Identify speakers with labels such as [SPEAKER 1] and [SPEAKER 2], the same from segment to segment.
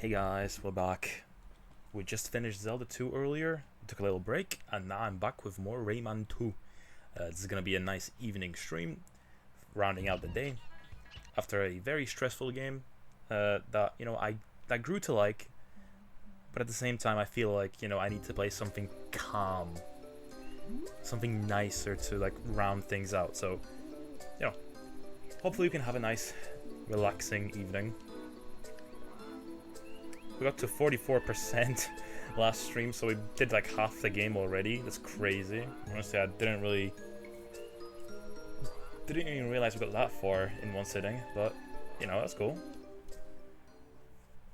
[SPEAKER 1] Hey guys, we're back. We just finished Zelda 2 earlier, took a little break, and now I'm back with more Rayman 2. This is gonna be a nice evening stream, rounding out the day, after a very stressful game that I grew to like, but at the same time I feel like I need to play something calm, something nicer to like round things out. So hopefully we can have a nice, relaxing evening. We got to 44% last stream, so we did like half the game already. That's crazy. Honestly, I didn't even realize we got that far in one sitting, but that's cool.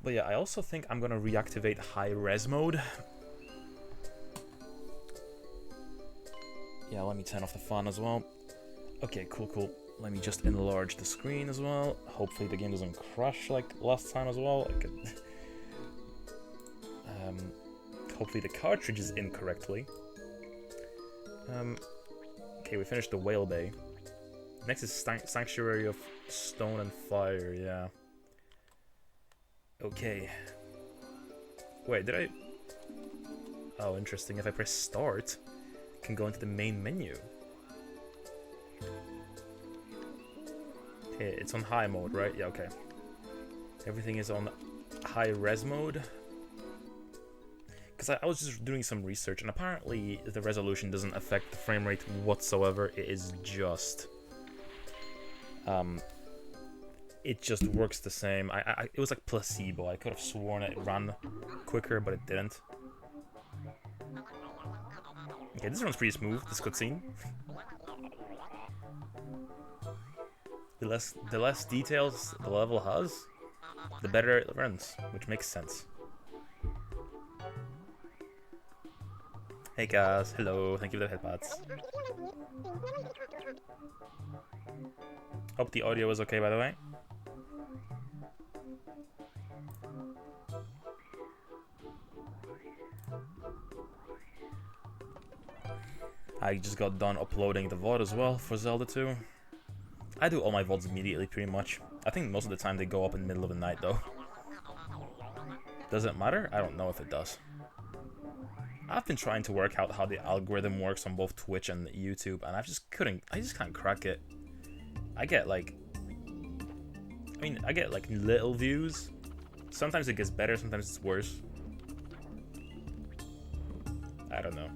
[SPEAKER 1] But yeah, I also think I'm gonna reactivate high res mode. Yeah, let me turn off the fan as well. Okay, cool. Let me just enlarge the screen as well. Hopefully the game doesn't crash like last time as well. Hopefully the cartridge is in correctly. Okay, we finished the Whale Bay. Next is Sanctuary of Stone and Fire, yeah. Okay. Wait, did I... Oh, interesting. If I press start, I can go into the main menu. Okay, it's on high mode, right? Yeah, okay. Everything is on high res mode. Because I was just doing some research, and apparently the resolution doesn't affect the frame rate whatsoever. It is just... it just works the same. It was like placebo. I could have sworn it ran quicker, but it didn't. Okay, this runs pretty smooth, this cutscene. The less details the level has, the better it runs, which makes sense. Hey guys, hello, thank you for the headpads. Hope the audio is okay, by the way. I just got done uploading the VOD as well for Zelda 2. I do all my VODs immediately, pretty much. I think most of the time they go up in the middle of the night, though. Does it matter? I don't know if it does. I've been trying to work out how the algorithm works on both Twitch and YouTube, and I just can't crack it. I get like little views. Sometimes it gets better, sometimes it's worse. I don't know.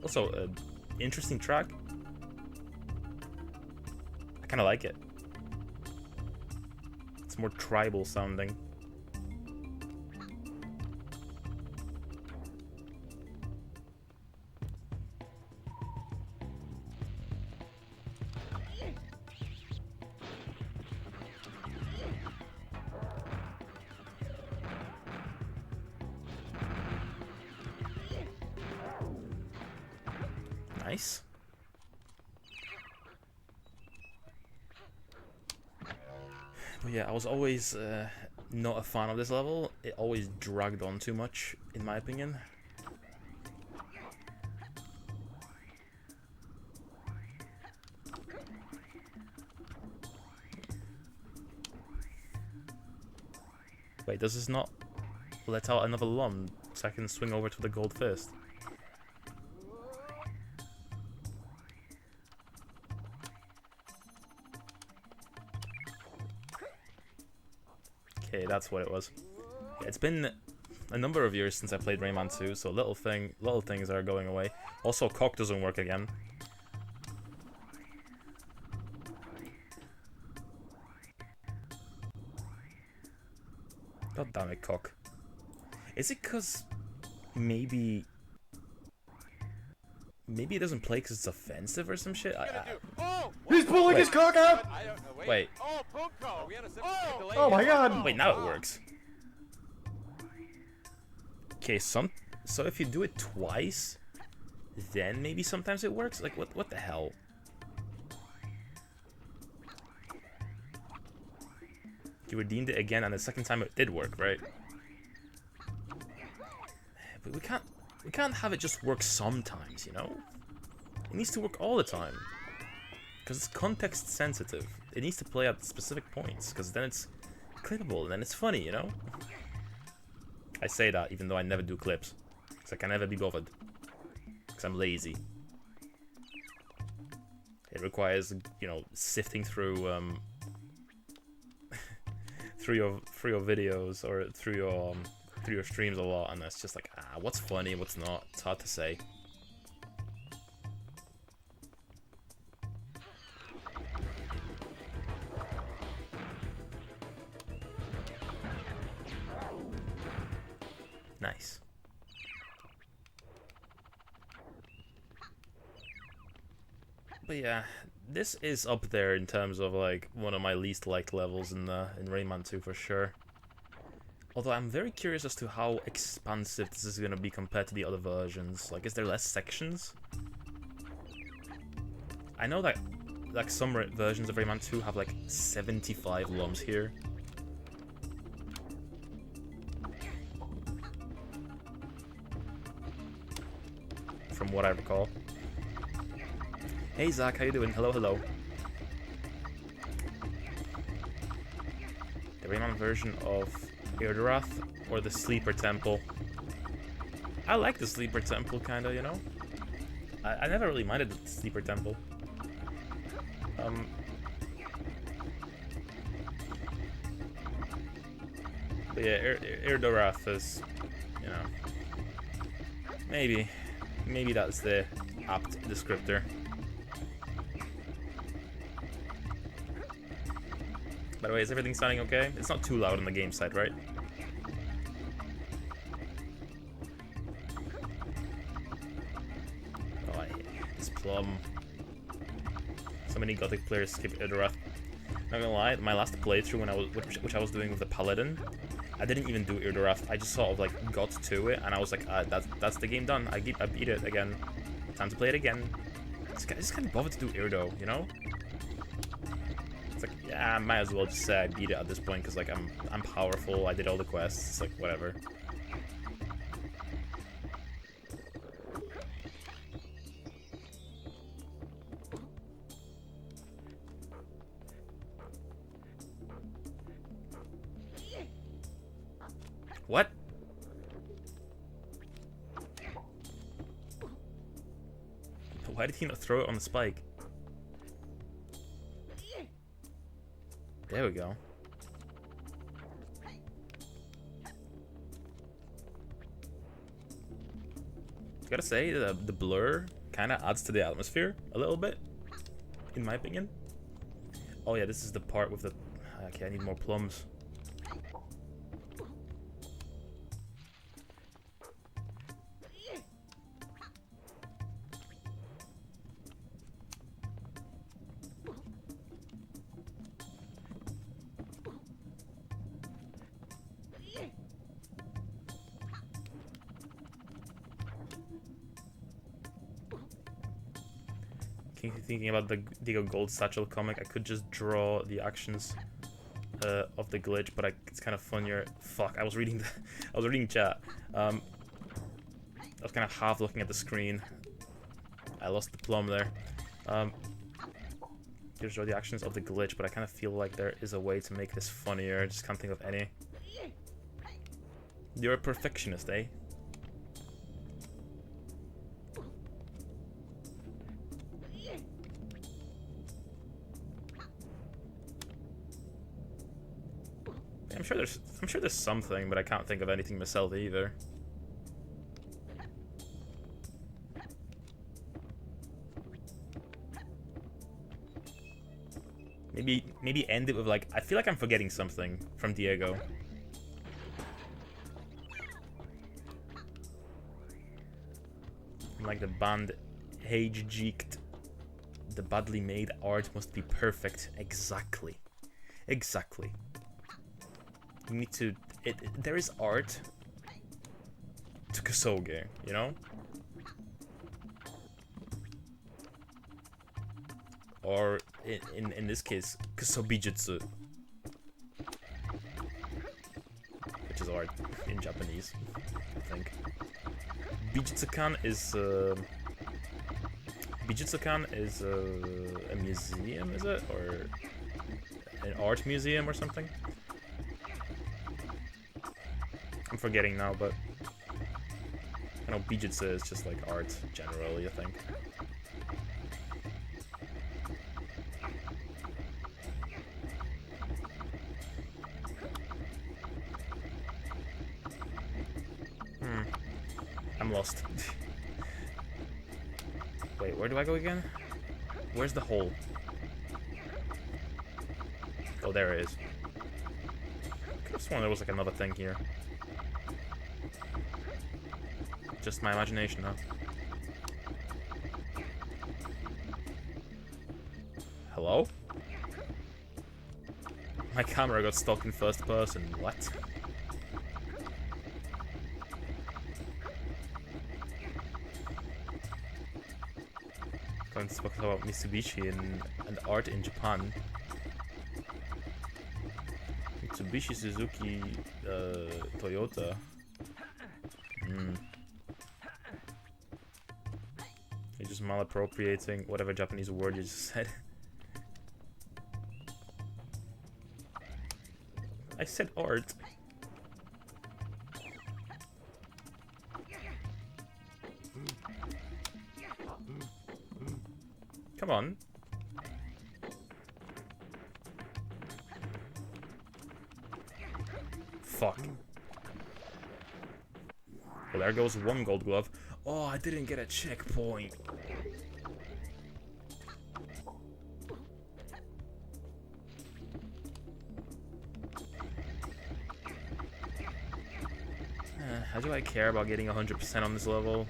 [SPEAKER 1] Also, interesting track. I kind of like it. It's more tribal sounding. Nice. But yeah, I was always not a fan of this level. It always dragged on too much, in my opinion. Wait, does this not let out another lum so I can swing over to the gold fist? Okay, that's what it was. Yeah, it's been a number of years since I played Rayman 2, so little things are going away. Also, cock doesn't work again. God damn it, cock. Is it because maybe it doesn't play because it's offensive or some shit?
[SPEAKER 2] He's pulling his cock out!
[SPEAKER 1] Wait.
[SPEAKER 2] Oh my god!
[SPEAKER 1] Wait, now it works. Okay, so if you do it twice, then maybe sometimes it works? Like, what the hell? You redeemed it again, and the second time it did work, right? But we can't have it just work sometimes, you know? It needs to work all the time. Because it's context sensitive. It needs to play at specific points, because then it's clippable, and it's funny, you know? I say that even though I never do clips. Because I can never be bothered. Because I'm lazy. It requires, you know, sifting through through your videos or through your streams a lot, and it's just like, what's funny, what's not? It's hard to say. Nice. But yeah, this is up there in terms of like one of my least liked levels in Rayman 2 for sure. Although I'm very curious as to how expansive this is gonna be compared to the other versions. Like, is there less sections? I know that like some versions of Rayman 2 have like 75 lumps here. From what I recall. Hey Zach, how you doing? Hello, hello. The Rayman version of Eardorath or the Sleeper Temple? I like the Sleeper Temple, kinda, you know? I never really minded the Sleeper Temple. But yeah, Eardorath is, you know, maybe that's the apt descriptor. By the way, is everything sounding okay? It's not too loud on the game side, right? Oh, I hate this plum. So many Gothic players skip Eardorath. Not gonna lie, my last playthrough when I was, which I was doing with the Paladin, I didn't even do Eardorath. I just sort of like got to it, and I was like, that's the game done. I beat it again. Time to play it again. I just can't bother to do Eardo, you know? It's like, yeah, I might as well just say I beat it at this point because like I'm powerful. I did all the quests. It's like whatever. What? Why did he not throw it on the spike? There we go. Gotta say, the blur kind of adds to the atmosphere a little bit, in my opinion. Oh yeah, this is the part with the... Okay, I need more plums. Thinking about the Digo Gold Satchel comic, I could just draw the actions of the glitch, but it's kind of funnier. Fuck, I was reading chat. I was kind of half looking at the screen. I lost the plum there. Just draw the actions of the glitch, but I kind of feel like there is a way to make this funnier. I just can't think of any. You're a perfectionist, eh? I'm sure there's something, but I can't think of anything myself either. Maybe end it with like, I feel like I'm forgetting something from Diego. Like the band Hage Jeeked. The badly made art must be perfect. Exactly. Exactly. You need to... there is art to Kosoge, you know? Or, in this case, Kosobijutsu. Which is art in Japanese, I think. Bijutsukan is... Bijutsukan is a museum, is it? Or an art museum or something? forgetting now, but I know Bijutsu is just like art generally, I think. I'm lost. Wait, where do I go again? Where's the hole? Oh, there it is. I could have sworn there was like another thing here. Just my imagination, huh? Hello? My camera got stuck in first person. What? Going to talk about Mitsubishi and art in Japan. Mitsubishi, Suzuki, Toyota. You're just malappropriating whatever Japanese word you just said. I said art. Come on. Fuck. Well, there goes one gold glove. Oh, I didn't get a checkpoint. How do I care about getting 100% on this level?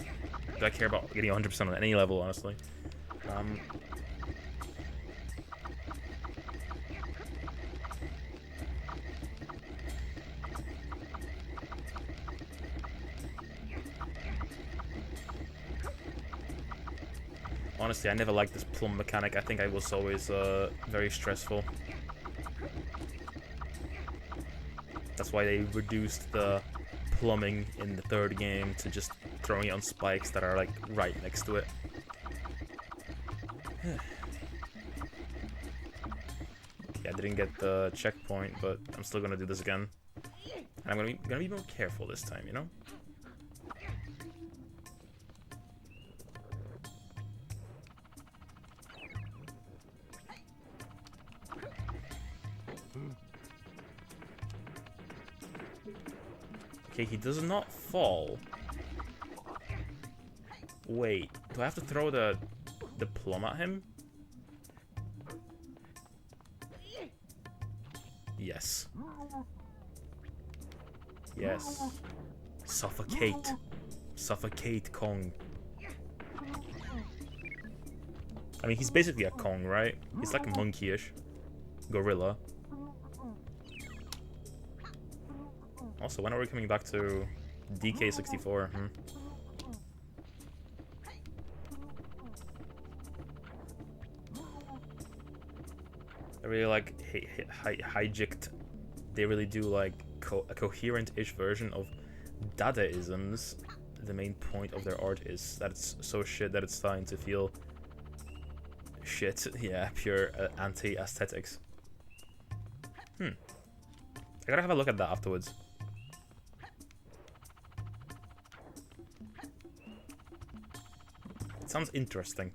[SPEAKER 1] Do I care about getting 100% on any level, honestly? Honestly, I never liked this plumb mechanic. I think it was always very stressful. That's why they reduced the plumbing in the third game to just throwing it on spikes that are like right next to it. Yeah, I didn't get the checkpoint, but I'm still gonna do this again. And I'm gonna be more careful this time, you know? Okay, he does not fall. Wait, do I have to throw the plum at him? Yes. Yes. Suffocate. Suffocate Kong. I mean, he's basically a Kong, right? He's like a monkey-ish. Gorilla. Also, when are we coming back to DK64? I really like hijacked. They really do like a coherent-ish version of Dadaisms. The main point of their art is that it's so shit that it's starting to feel shit. Yeah, pure anti-aesthetics. I gotta have a look at that afterwards. It sounds interesting.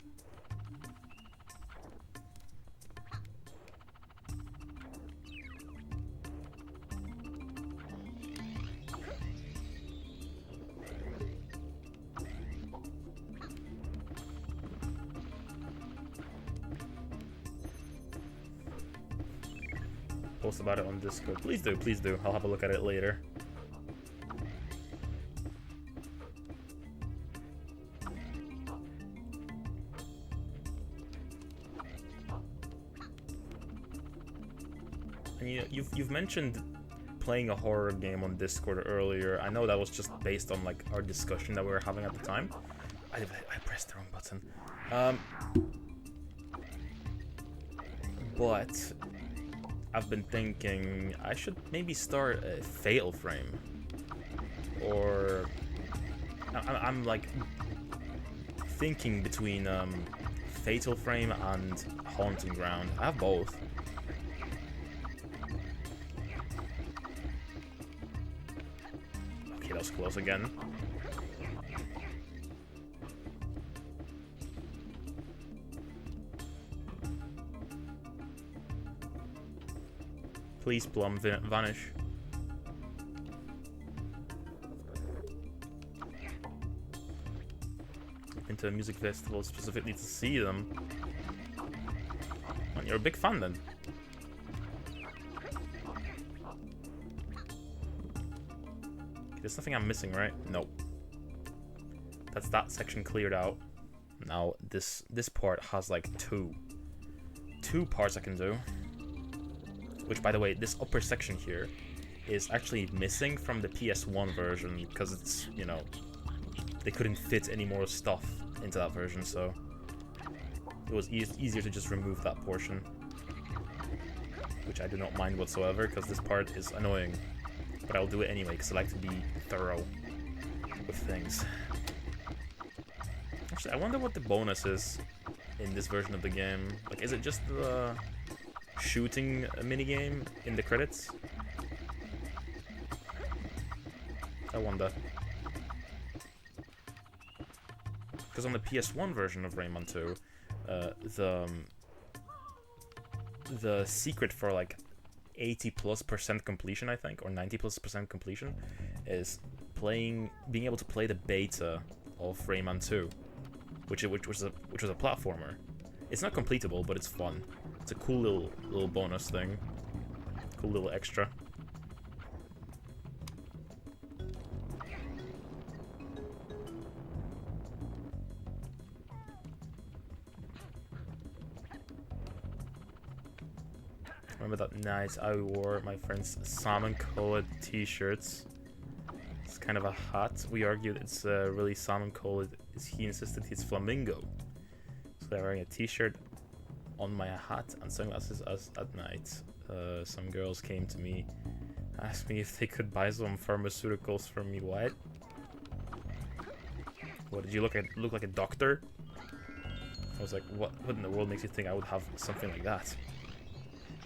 [SPEAKER 1] Post about it on Discord. Please do, please do. I'll have a look at it later. And you've mentioned playing a horror game on Discord earlier. I know that was just based on like our discussion that we were having at the time. I pressed the wrong button. But I've been thinking I should maybe start a Fatal Frame, or I'm like thinking between Fatal Frame and Haunting Ground. I have both. that was close again. Please, Plum, vanish. Been to a music festival specifically to see them. And you're a big fan then. There's nothing I'm missing, right? Nope. That's that section cleared out. Now this part has like two parts I can do. Which, by the way, this upper section here is actually missing from the PS1 version because it's, you know, they couldn't fit any more stuff into that version, so it was easier to just remove that portion. Which I do not mind whatsoever because this part is annoying. But I'll do it anyway because I like to be thorough with things. Actually, I wonder what the bonus is in this version of the game. Like, is it just the shooting minigame in the credits? I wonder. Because on the PS1 version of Rayman 2, the secret for like 80+% completion, I think, or 90+% completion, is being able to play the beta of Rayman 2, which was a platformer. It's not completable, but it's fun. It's a cool little bonus thing. Cool little extra. Remember that night I wore my friend's salmon-colored t-shirts. It's kind of a hat. We argued it's really salmon-colored. He insisted he's flamingo. So they're wearing a t-shirt on my hat and sunglasses at night. Some girls came to me, asked me if they could buy some pharmaceuticals for me. What? What, did you look like a doctor? I was like, what in the world makes you think I would have something like that?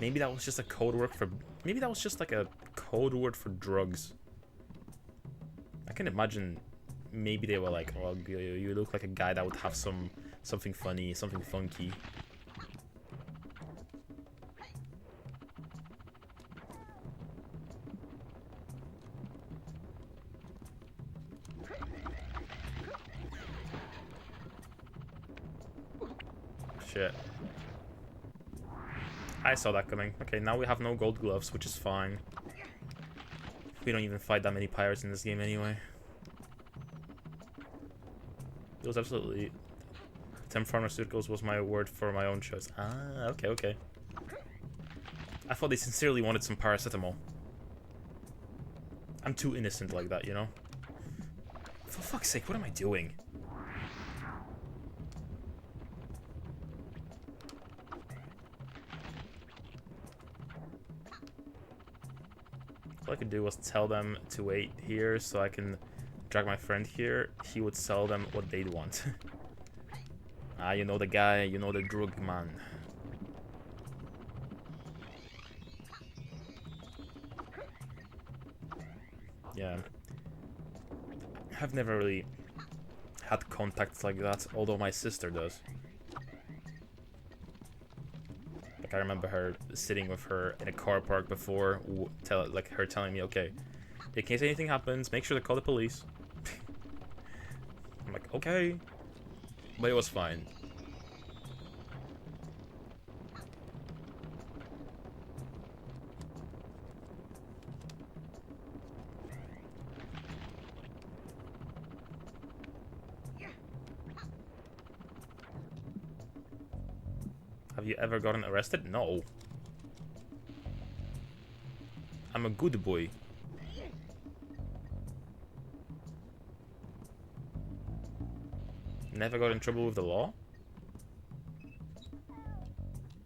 [SPEAKER 1] Maybe that was just a code word for... Maybe that was just like a code word for drugs. I can imagine maybe they were like, oh, you look like a guy that would have something funny, something funky. Shit. I saw that coming. Okay, now we have no gold gloves, which is fine. We don't even fight that many pirates in this game anyway. It was absolutely... 10 pharmaceuticals was my word for my own choice. Ah, okay. I thought they sincerely wanted some paracetamol. I'm too innocent like that, you know? For fuck's sake, what am I doing? All I could do was tell them to wait here so I can drag my friend here. He would sell them what they'd want. Ah, you know the guy, you know the drug man. Yeah. I've never really had contacts like that, although my sister does. Like, I remember her sitting with her in a car park before, her telling me, okay, in case anything happens, make sure to call the police. I'm like, okay. But it was fine. Have you ever gotten arrested? No. I'm a good boy. Never got in trouble with the law.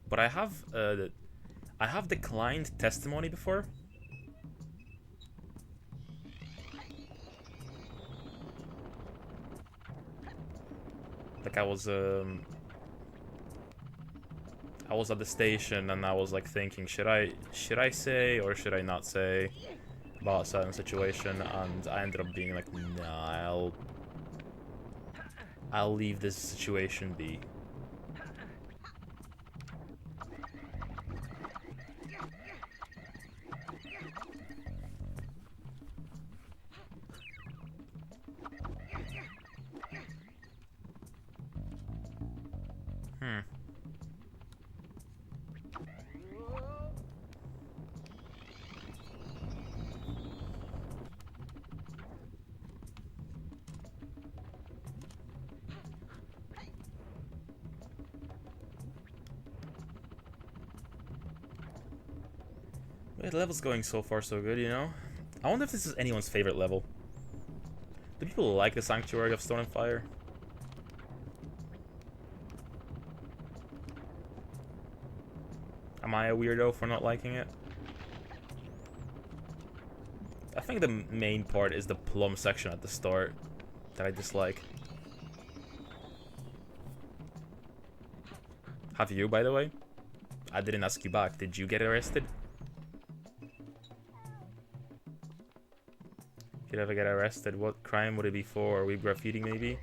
[SPEAKER 1] But I have declined testimony before. Like I was at the station and I was like thinking, should I say or should I not say? about a certain situation, and I ended up being like, nah, I'll leave this situation be. The level's going so far so good, you know? I wonder if this is anyone's favorite level. Do people like the Sanctuary of Stone and Fire? Am I a weirdo for not liking it? I think the main part is the plum section at the start that I dislike. Have you, by the way? I didn't ask you back. Did you get arrested? If you'd ever get arrested, what crime would it be for? Are we graffiti maybe?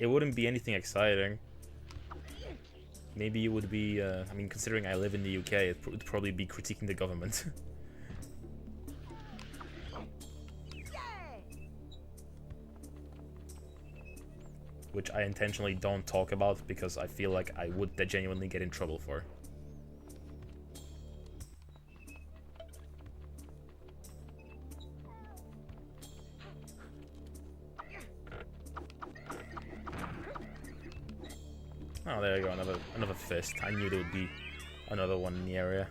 [SPEAKER 1] It wouldn't be anything exciting. Maybe it would be, I mean, considering I live in the UK, it would probably be critiquing the government. Which I intentionally don't talk about because I feel like I would genuinely get in trouble for. Oh, there you go, another fist. I knew there would be another one in the area.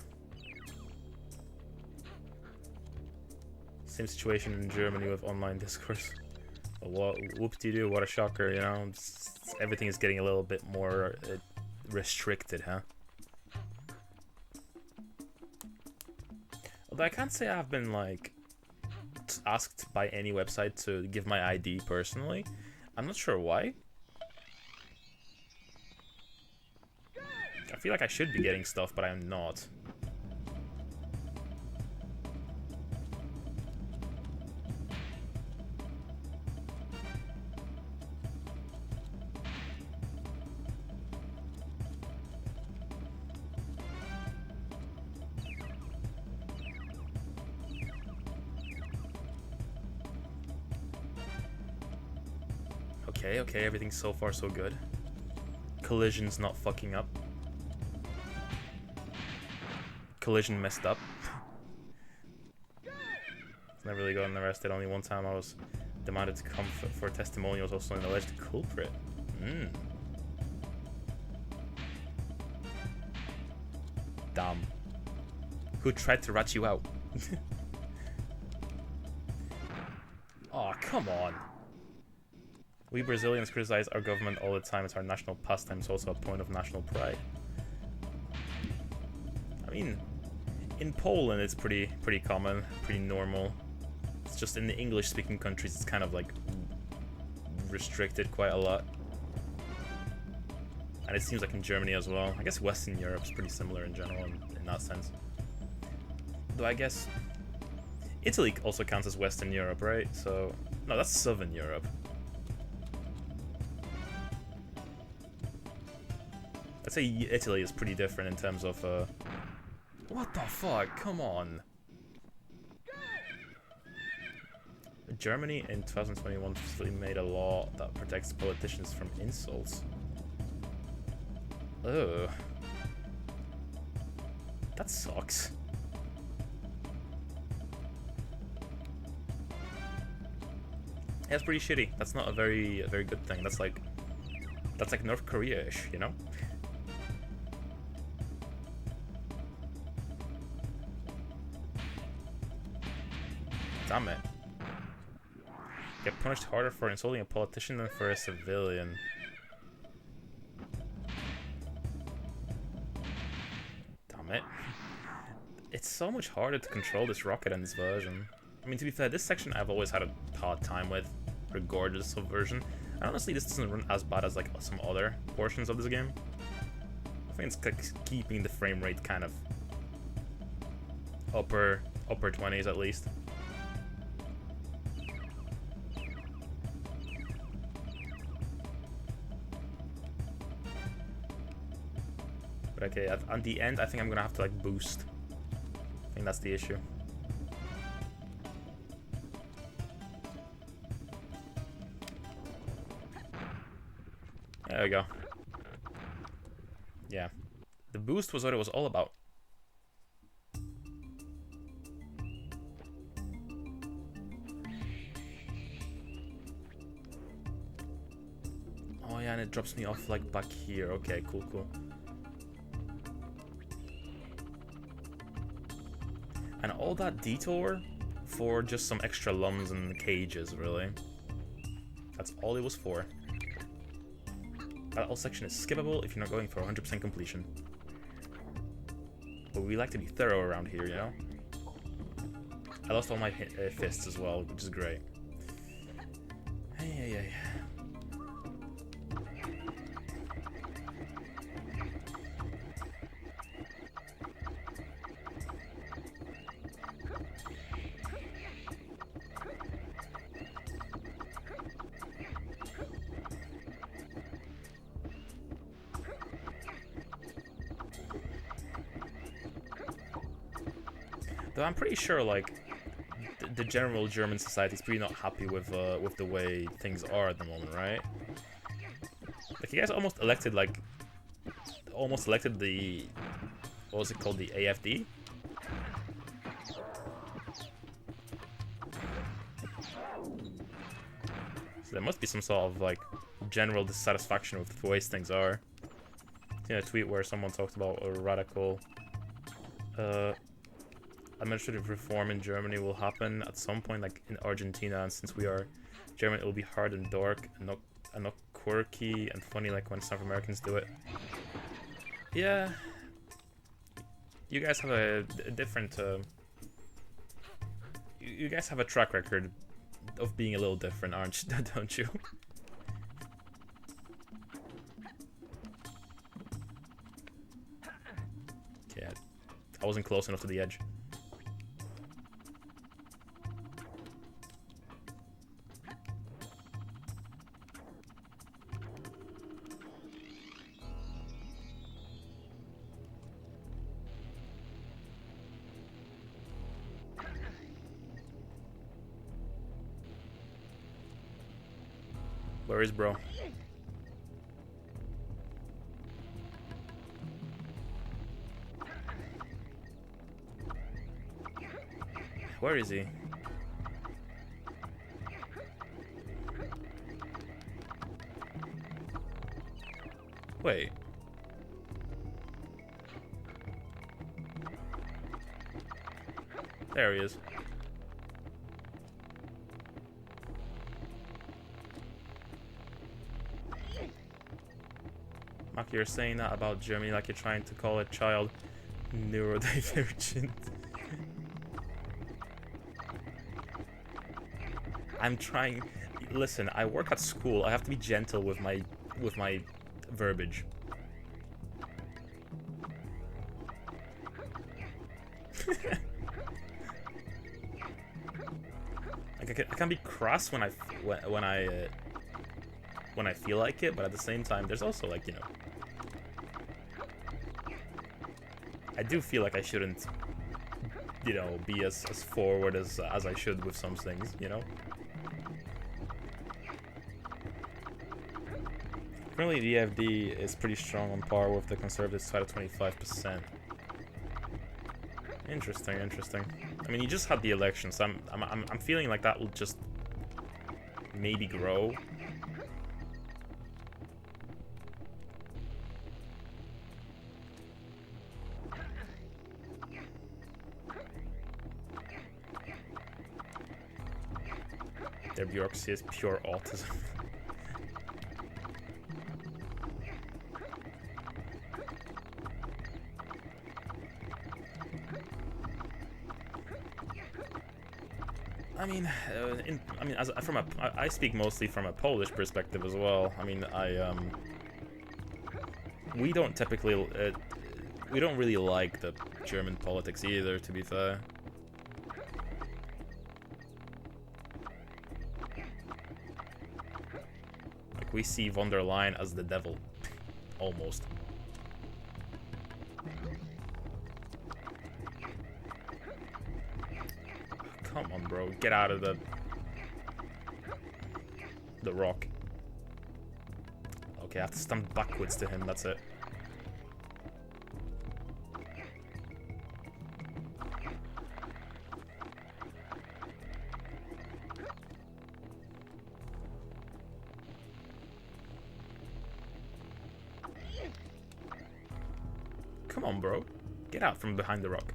[SPEAKER 1] Same situation in Germany with online discourse. What, whoop-de-doo, what a shocker, you know? Everything is getting a little bit more restricted, huh? Although I can't say I've been, like, asked by any website to give my ID personally. I'm not sure why. I feel like I should be getting stuff, but I'm not. Okay, everything's so far so good. Collision's not fucking up. Collision messed up. Never really gotten arrested. Only one time I was demanded to come for testimonials, also an alleged culprit. Damn. Who tried to rat you out? Aw, come on. We Brazilians criticize our government all the time. It's our national pastime. It's also a point of national pride. I mean, in Poland it's pretty common, pretty normal. It's just in the English-speaking countries it's kind of like restricted quite a lot. And it seems like in Germany as well. I guess Western Europe's pretty similar in general in that sense. Though I guess Italy also counts as Western Europe, right? So, no, that's Southern Europe. I'd say Italy is pretty different in terms of, what the fuck? Come on. Germany in 2021 officially made a law that protects politicians from insults. Ugh. That sucks. Yeah, it's pretty shitty. That's not a very good thing. That's like North Korea-ish, you know? Damn it. Get punished harder for insulting a politician than for a civilian. Damn it. It's so much harder to control this rocket in this version. I mean, to be fair, this section I've always had a hard time with, regardless of version. And honestly, this doesn't run as bad as like some other portions of this game. I think it's like keeping the frame rate kind of upper upper 20s at least. But okay, at the end, I think I'm gonna have to like boost. I think that's the issue. There we go. Yeah. The boost was what it was all about. Oh yeah, and it drops me off like back here. Okay, cool, cool. And all that detour for just some extra lums and cages, really. That's all it was for. That whole section is skippable if you're not going for 100% completion. But we like to be thorough around here, you know? I lost all my fists as well, which is great. Hey, hey, hey. Though I'm pretty sure, like, the general German society is pretty not happy with the way things are at the moment, right? Like, you guys almost elected, like, the, what was it called, the AFD? So there must be some sort of, like, general dissatisfaction with the ways things are. You know, a tweet where someone talked about a radical, administrative reform in Germany will happen at some point, like in Argentina, and since we are German, it will be hard and dark and not quirky and funny like when South Americans do it. Yeah, you guys have a different. You guys have a track record of being a little different, aren't you? Don't you? Okay, I wasn't close enough to the edge. Where is bro? Where is he? Wait. There he is. Maki, you're saying that about Germany like you're trying to call a child neurodivergent. I'm trying. Listen, I work at school. I have to be gentle with my verbiage. Like I can be cross when I feel like it, but at the same time, there's also like, you know, I do feel like I shouldn't, you know, be as forward as I should with some things, you know. Currently, the AfD is pretty strong on par with the Conservative side of 25%. Interesting, interesting. I mean, you just had the election, so I'm feeling like that will just maybe grow. Their bureaucracy is pure autism. I speak mostly from a Polish perspective as well. I mean, we don't typically, we don't really like the German politics either, to be fair. Like, we see von der Leyen as the devil. Almost. Come on, bro. Get out of the rock. Okay, I have to stand backwards to him. That's it. Come on, bro. Get out from behind the rock.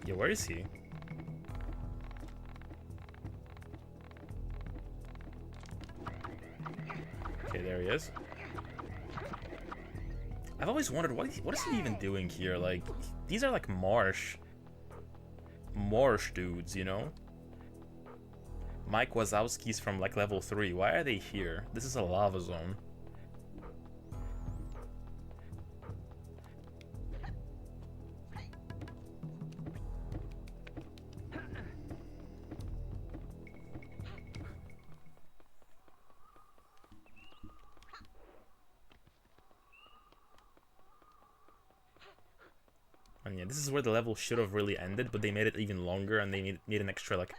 [SPEAKER 1] Yeah, where is he? Okay, there he is. I've always wondered, what is he even doing here? Like, these are like marsh dudes, you know? Mike Wazowski's from like level 3. Why are they here? This is a lava zone. And yeah, this is where the level should have really ended, but they made it even longer, and they need an extra like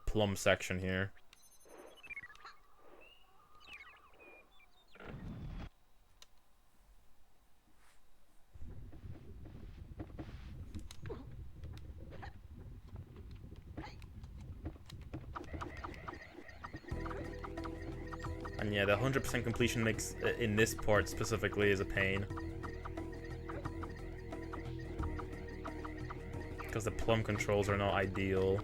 [SPEAKER 1] plum section here. And yeah, the 100% completion makes in this part specifically is a pain. Because the plum controls are not ideal.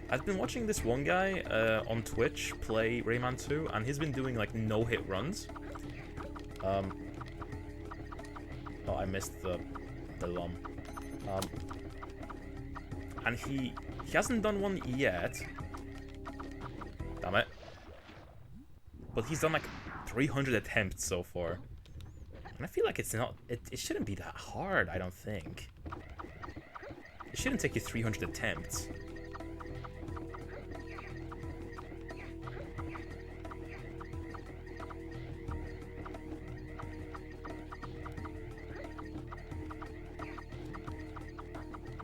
[SPEAKER 1] I've been watching this one guy on Twitch play Rayman 2, and he's been doing like no-hit runs. Oh, I missed the lum. And he hasn't done one yet. Damn it. But he's done like 300 attempts so far. And I feel like it's not... It shouldn't be that hard, I don't think. It shouldn't take you 300 attempts.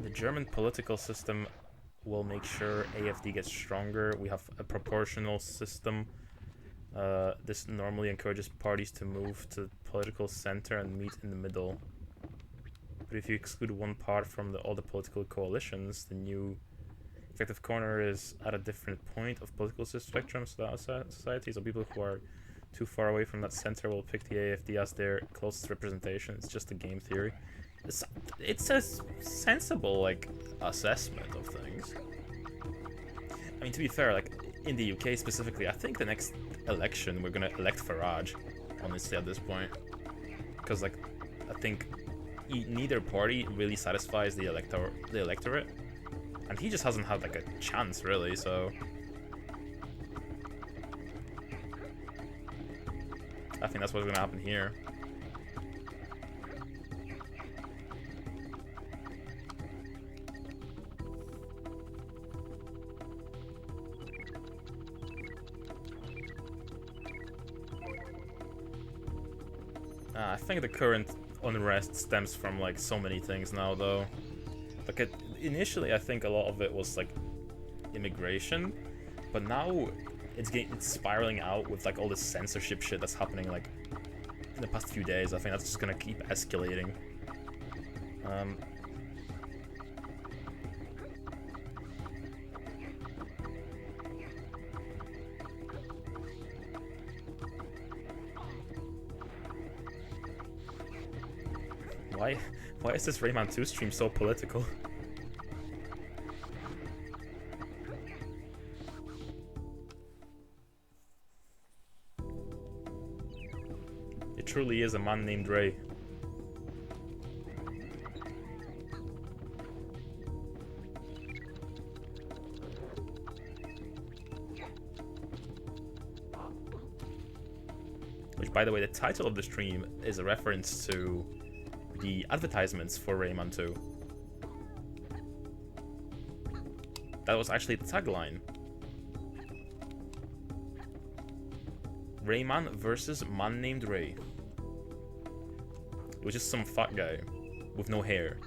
[SPEAKER 1] The German political system will make sure AFD gets stronger. We have a proportional system. This normally encourages parties to move to the political center and meet in the middle. But if you exclude one part from all the political coalitions, the new effective corner is at a different point of political spectrum society, so people who are too far away from that center will pick the AFD as their closest representation. It's just a game theory. It's a sensible, like, assessment of things. I mean, to be fair, like, in the UK specifically, I think the next election we're gonna elect Farage, honestly, at this point. Because, like, I think neither party really satisfies the electorate. And he just hasn't had, like, a chance, really, so... I think that's what's gonna happen here. I think the current unrest stems from like so many things now, though. Like initially, I think a lot of it was like immigration, but now it's spiraling out with like all this censorship shit that's happening like in the past few days. I think that's just gonna keep escalating. Why is this Rayman 2 stream so political? It truly is a man named Ray. Which, by the way, the title of the stream is a reference to the advertisements for Rayman 2. That was actually the tagline. Rayman versus man named Ray. It was just some fat guy with no hair.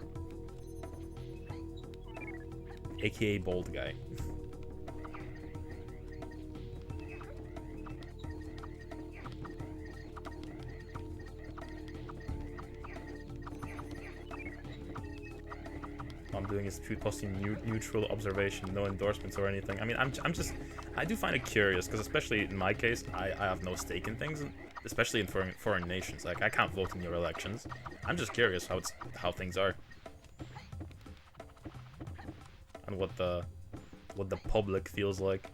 [SPEAKER 1] AKA bald guy. All I'm doing is posting neutral observation, no endorsements or anything. I mean, I do find it curious, because especially in my case, I have no stake in things, especially in foreign nations. Like, I can't vote in your elections. I'm just curious how things are. And what the public feels like.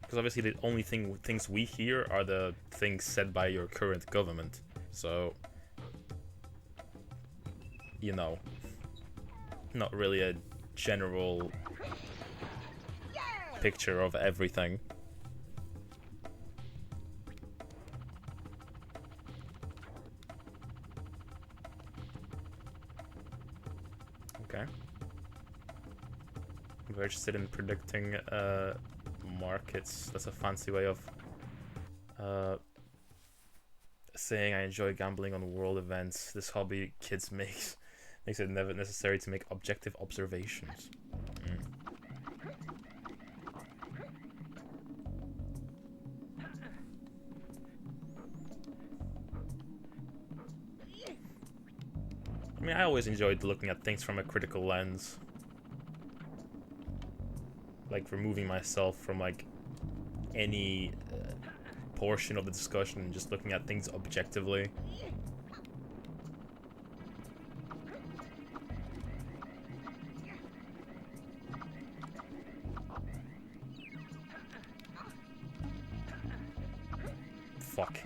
[SPEAKER 1] Because obviously the only things we hear are the things said by your current government. So, you know, not really a general picture of everything. Okay. We're interested in predicting markets. That's a fancy way of saying I enjoy gambling on world events. This hobby kids makes it never necessary to make objective observations. I mean, I always enjoyed looking at things from a critical lens. Like, removing myself from, like, any portion of the discussion and just looking at things objectively. Fuck.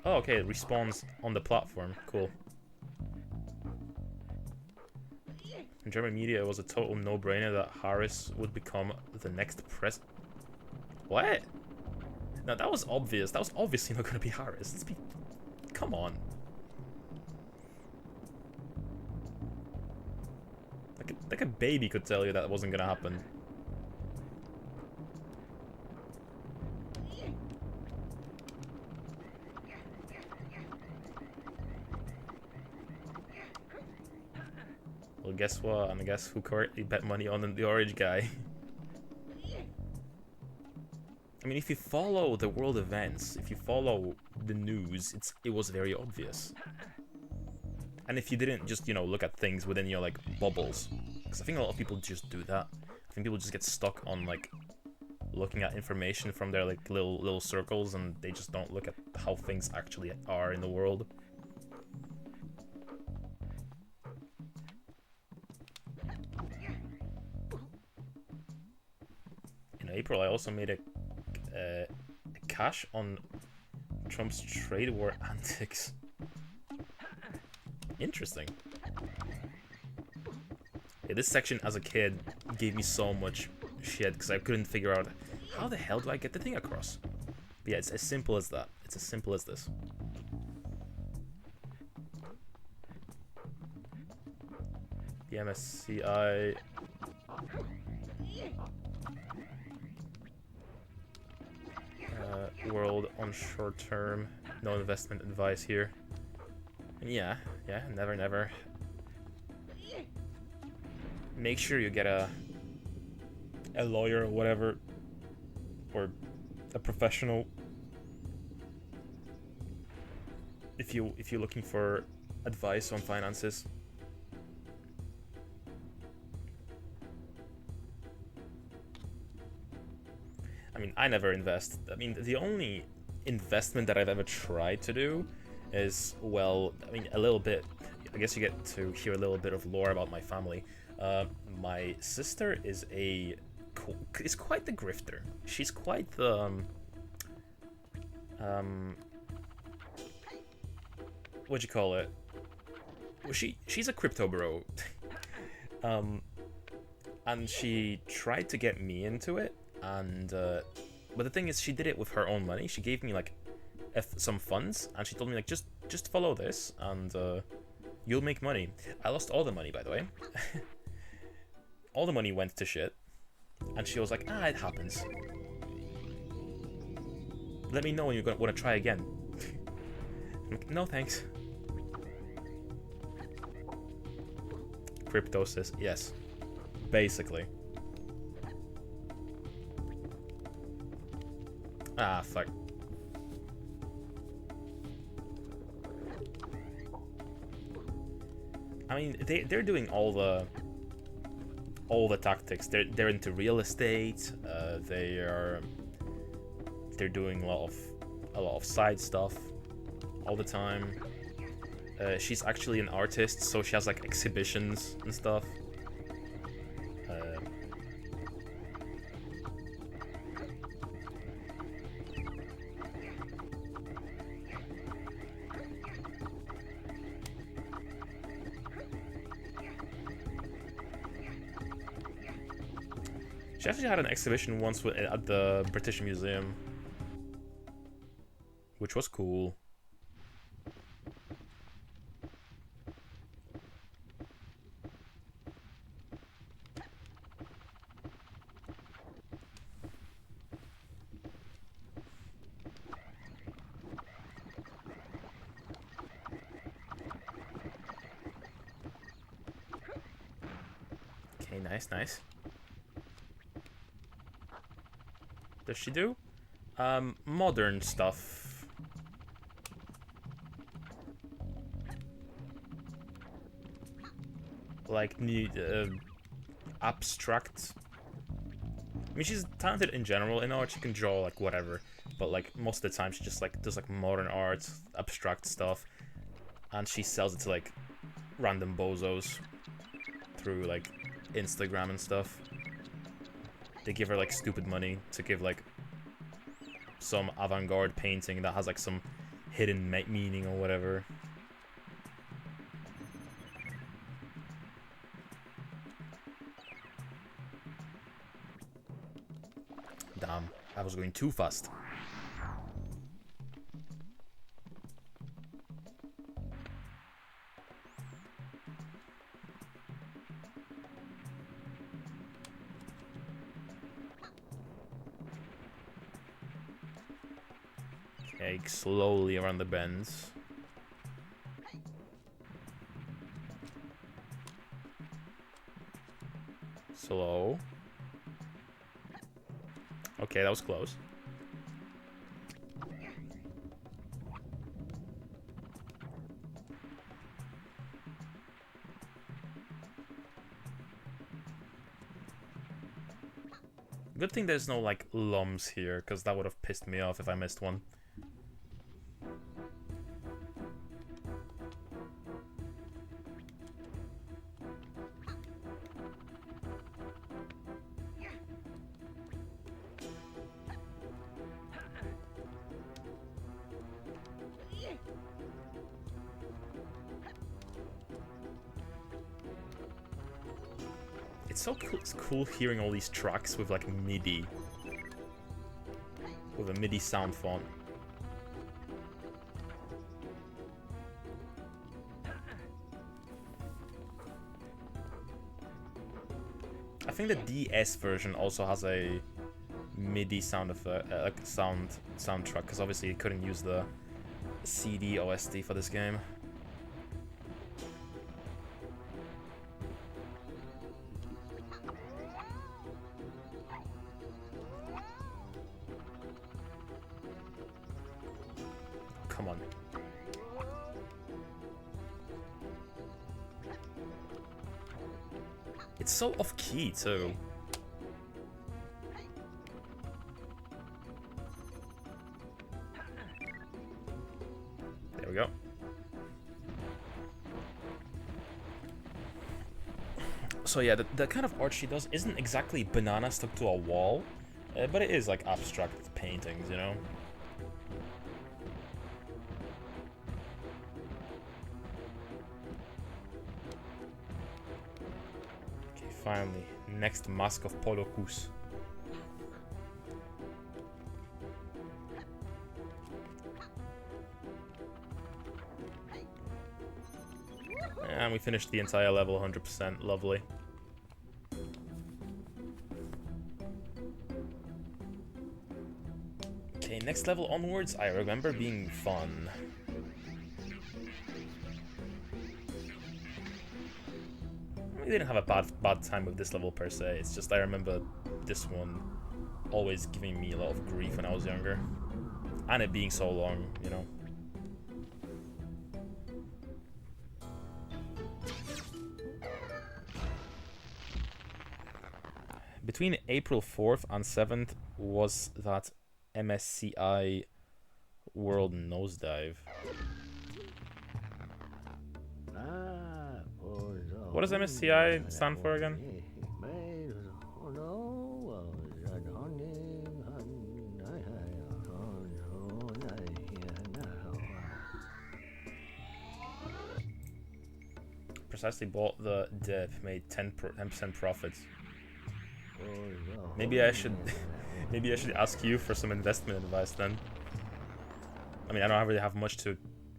[SPEAKER 1] Oh, okay, it respawns on the platform. Cool. In German media, it was a total no-brainer that Harris would become the next president. What? No, that was obvious. That was obviously not going to be Harris. Let's be... Come on. Like a baby could tell you that wasn't going to happen. Well, guess what? And guess who correctly bet money on the orange guy? I mean, if you follow the world events, if you follow the news, it was very obvious. And if you didn't just, you know, look at things within your, like, bubbles. Because I think a lot of people just do that. I think people just get stuck on, like, looking at information from their, like, little circles, and they just don't look at how things actually are in the world. In April, I also made a cash on Trump's trade war antics. Interesting. Yeah, this section as a kid gave me so much shit because I couldn't figure out how the hell do I get the thing across. But yeah, it's as simple as that. It's as simple as this. The MSCI. World on short term, no investment advice here. And yeah, never. Make sure you get a lawyer or whatever, or a professional if you're looking for advice on finances. I mean, I never invest. I mean, the only investment that I've ever tried to do is, well, I mean, a little bit. I guess you get to hear a little bit of lore about my family. My sister is quite the grifter. She's quite the what do you call it? well, she's a crypto bro. And she tried to get me into it, and but the thing is, she did it with her own money. She gave me like some funds, and she told me like just follow this, and you'll make money. I lost all the money, by the way. All the money went to shit, and she was like, ah, it happens. Let me know when you're want to try again. I'm like, no thanks. Cryptosis, yes. Basically. Ah, fuck. I mean, they're doing all the tactics. They're into real estate. They're doing a lot of side stuff all the time. She's actually an artist, so she has like exhibitions and stuff. She actually had an exhibition once at the British Museum, which was cool. Okay, nice. Does she do? Modern stuff. Like, abstract. I mean, she's talented in general in art. She can draw, like, whatever. But, like, most of the time she just, like, does, like, modern art, abstract stuff. And she sells it to, like, random bozos through, like, Instagram and stuff. They give her like stupid money to give like some avant-garde painting that has like some hidden meaning or whatever. Damn, I was going too fast. Okay, slowly around the bends. Slow. Okay, that was close. Good thing there's no, like, lumps here, because that would have pissed me off if I missed one. It's so cool, it's cool hearing all these tracks with like MIDI. With a MIDI sound font. I think the DS version also has a MIDI sound effect, soundtrack, because obviously you couldn't use the CD OST for this game. Come on. It's so off-key, too. There we go. So yeah, the kind of art she does isn't exactly banana stuck to a wall, but it is like abstract paintings, you know? Finally, next mask of Polocus. And we finished the entire level 100%. Lovely. Okay, next level onwards, I remember being fun. We didn't have a bad time with this level per se. It's just I remember this one always giving me a lot of grief when I was younger. And it being so long, you know. Between April 4th and 7th was that MSCI World Nosedive. What does MSCI stand for again? Precisely bought the dip, made 10% profits. Maybe I should maybe I should ask you for some investment advice then. I mean, I don't really have much to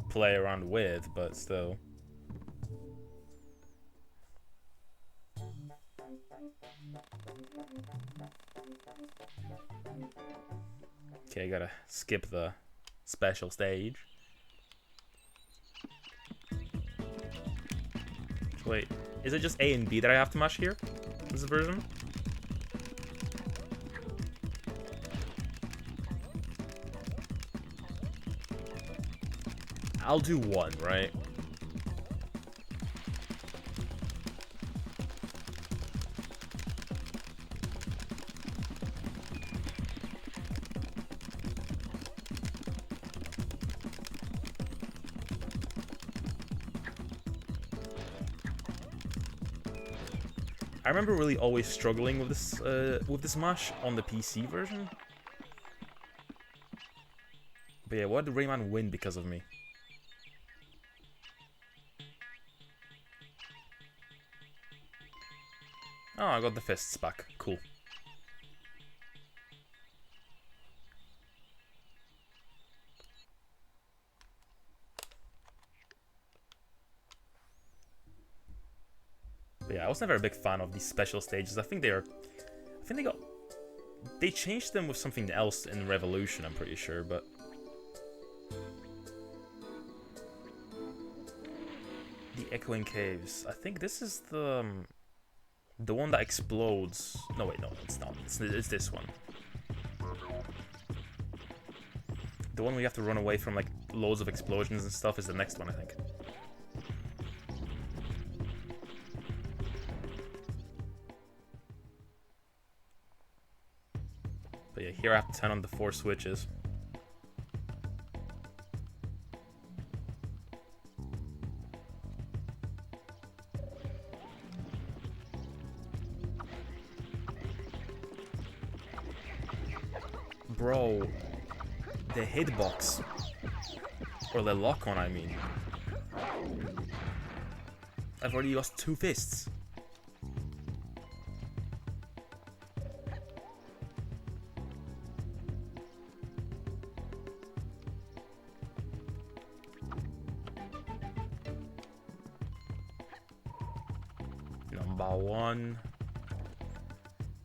[SPEAKER 1] play around with, but still. Okay, I gotta skip the special stage. Wait, is it just A and B that I have to mash here? This version? I'll do one, right? I remember really always struggling with this mash on the PC version. But yeah, why did Rayman win because of me? Oh, I got the fists back. Cool. But yeah, I was never a big fan of these special stages. I think they changed them with something else in Revolution, I'm pretty sure, but the Echoing Caves. I think this is the one that explodes. No, wait, no, it's not. It's this one. The one where you have to run away from like loads of explosions and stuff is the next one, I think. But yeah, here I have to turn on the 4 switches. Bro, the hitbox, or the lock-on, I mean. I've already lost 2 fists. Number 1.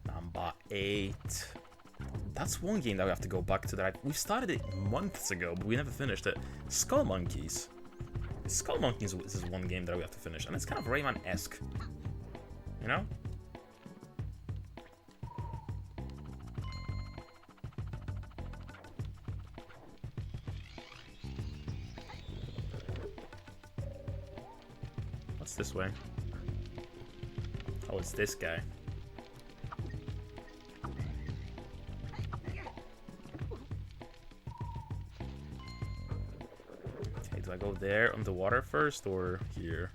[SPEAKER 1] Number 8. That's one game that we have to go back to. We started it months ago, but we never finished it. Skull Monkeys. Skull Monkeys is one game that we have to finish, and it's kind of Rayman-esque. You know? What's this way? Oh, it's this guy. Do I go there on the water first or here?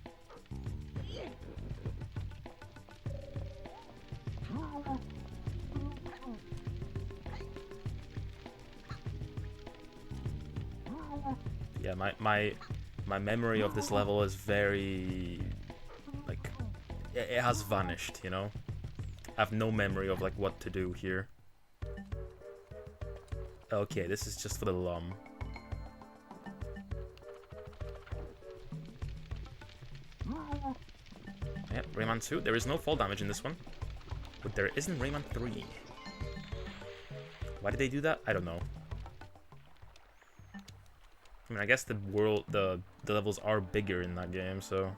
[SPEAKER 1] Yeah, my memory of this level is very like it has vanished, you know? I have no memory of, like, what to do here. Okay, this is just for the lum. Yep, Rayman 2. There is no fall damage in this one. But there is in Rayman 3. Why did they do that? I don't know. I mean, I guess the levels are bigger in that game, so...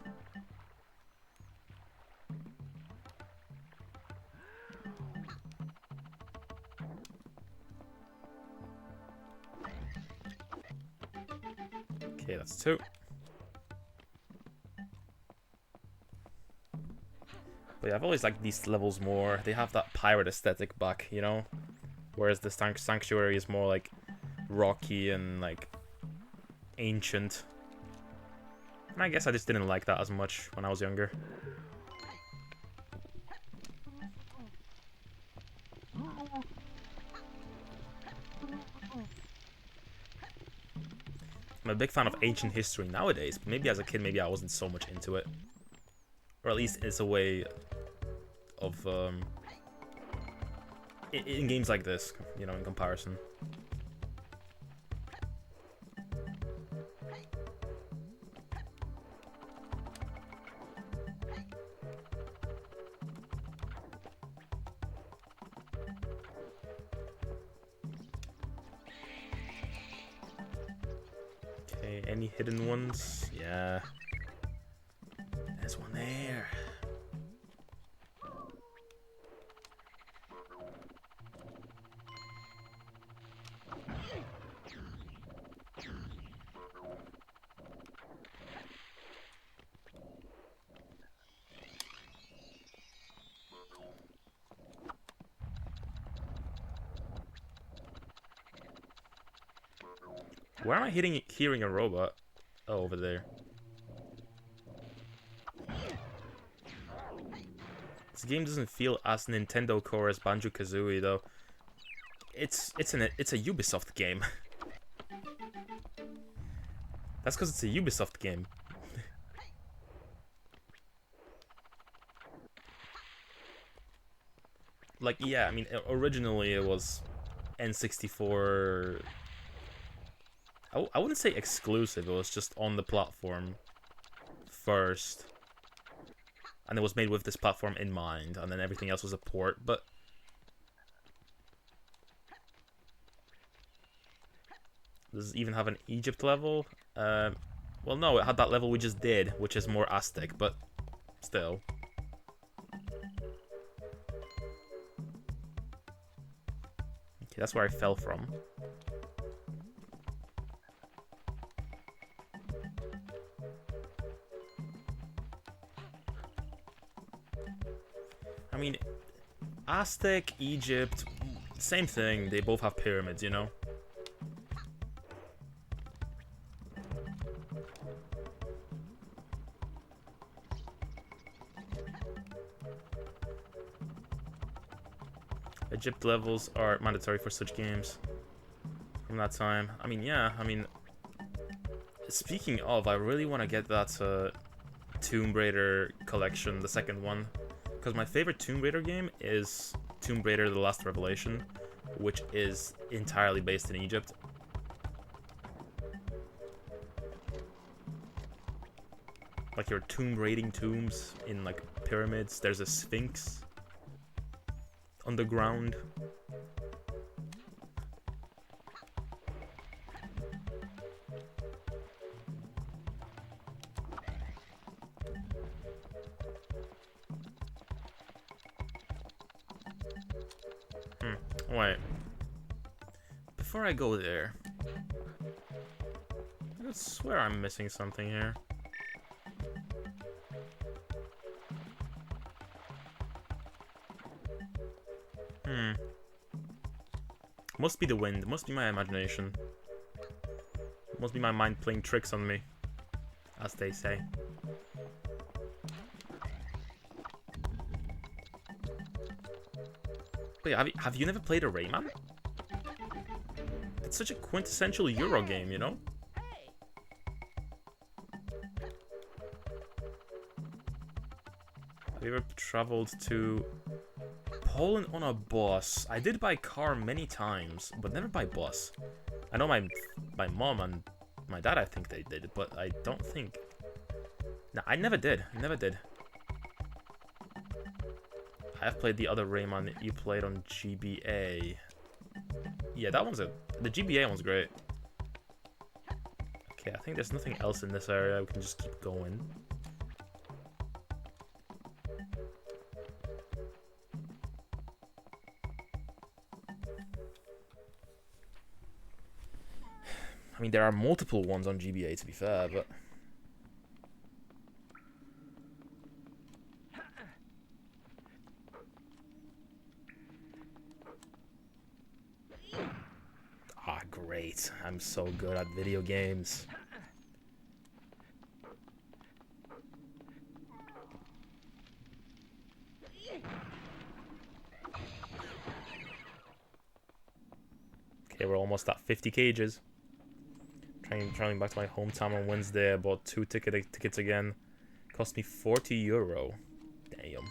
[SPEAKER 1] Okay, that's 2. But yeah, I've always liked these levels more. They have that pirate aesthetic back, you know? Whereas the Sanctuary is more like rocky and like ancient. And I guess I just didn't like that as much when I was younger. I'm a big fan of ancient history nowadays, but maybe as a kid, maybe I wasn't so much into it. Or at least it's a way of, in games like this, you know, in comparison. Okay, any hidden ones? Yeah. There's one there. Where am I hearing a robot? Oh, over there. This game doesn't feel as Nintendo core as Banjo-Kazooie, though. It's a Ubisoft game. That's because it's a Ubisoft game. Like, yeah, I mean, originally it was N64... I wouldn't say exclusive, it was just on the platform first. And it was made with this platform in mind, and then everything else was a port, but... Does it even have an Egypt level? Well, no, it had that level we just did, which is more Aztec, but still. Okay, that's where I fell from. I mean, Aztec, Egypt, same thing. They both have pyramids, you know? Egypt levels are mandatory for such games from that time. I mean, yeah, I mean, speaking of, I really want to get that Tomb Raider collection, the second one. Because my favorite Tomb Raider game is Tomb Raider The Last Revelation, which is entirely based in Egypt. Like, you're tomb raiding tombs in, like, pyramids. There's a sphinx underground. Wait. Before I go there, I swear I'm missing something here. Must be the wind. Must be my imagination. Must be my mind playing tricks on me, as they say. Wait, have you never played a Rayman? It's such a quintessential Euro game, you know? We ever traveled to Poland on a bus? I did by car many times, but never by bus. I know my mom and my dad, I think they did, but I don't think... No, I never did. I never did. I have played the other Rayman that you played on GBA. Yeah, that one's the GBA one's great. Okay, I think there's nothing else in this area. We can just keep going. I mean, there are multiple ones on GBA, to be fair, but... Ah, great. I'm so good at video games. Okay, we're almost at 50 cages. Traveling back to my hometown on Wednesday. I bought 2 tickets again. Cost me €40. Damn.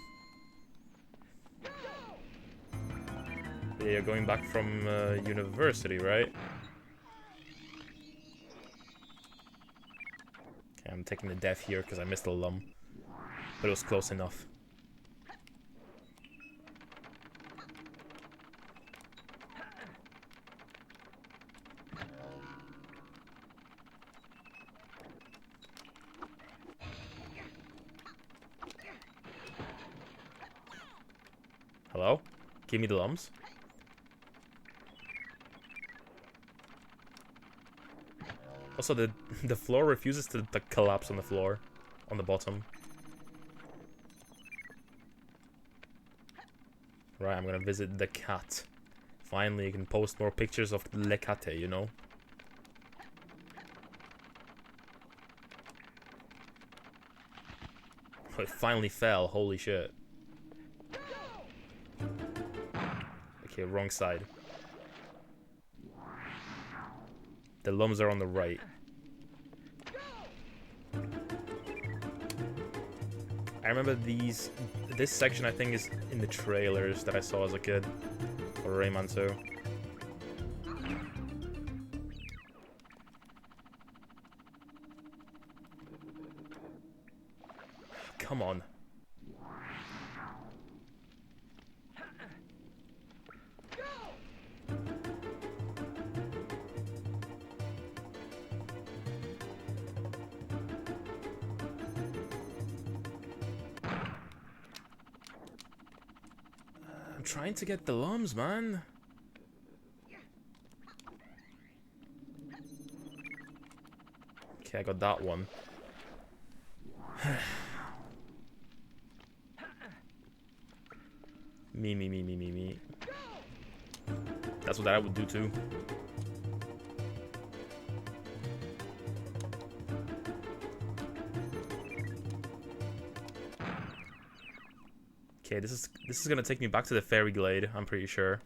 [SPEAKER 1] Yeah, you're going back from university, right? Okay, I'm taking the death here because I missed the lum. But it was close enough. Hello? Give me the lums. Also, the floor refuses to collapse on the floor, on the bottom. Right, I'm gonna visit the cat. Finally, you can post more pictures of Le Cate, you know? Oh, it finally fell, holy shit. Okay, wrong side. The lums are on the right. I remember this section I think is in the trailers that I saw as a kid. For Rayman 2. Come on. I'm trying to get the lums, man. Okay, I got that one. Me. That's what I would do too. Okay, this is gonna take me back to the fairy glade, I'm pretty sure.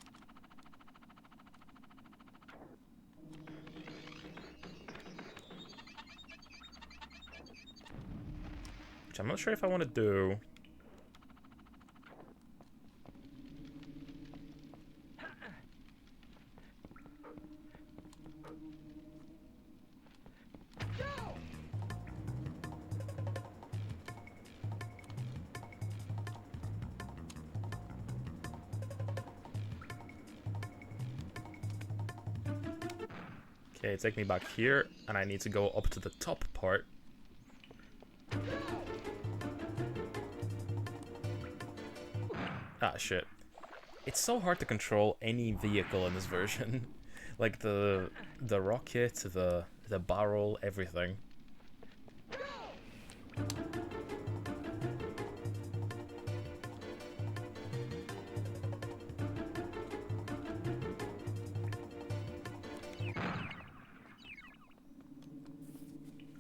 [SPEAKER 1] Which I'm not sure if I want to do. Okay, take me back here, and I need to go up to the top part. Ah, shit. It's so hard to control any vehicle in this version. Like the rocket, the barrel, everything.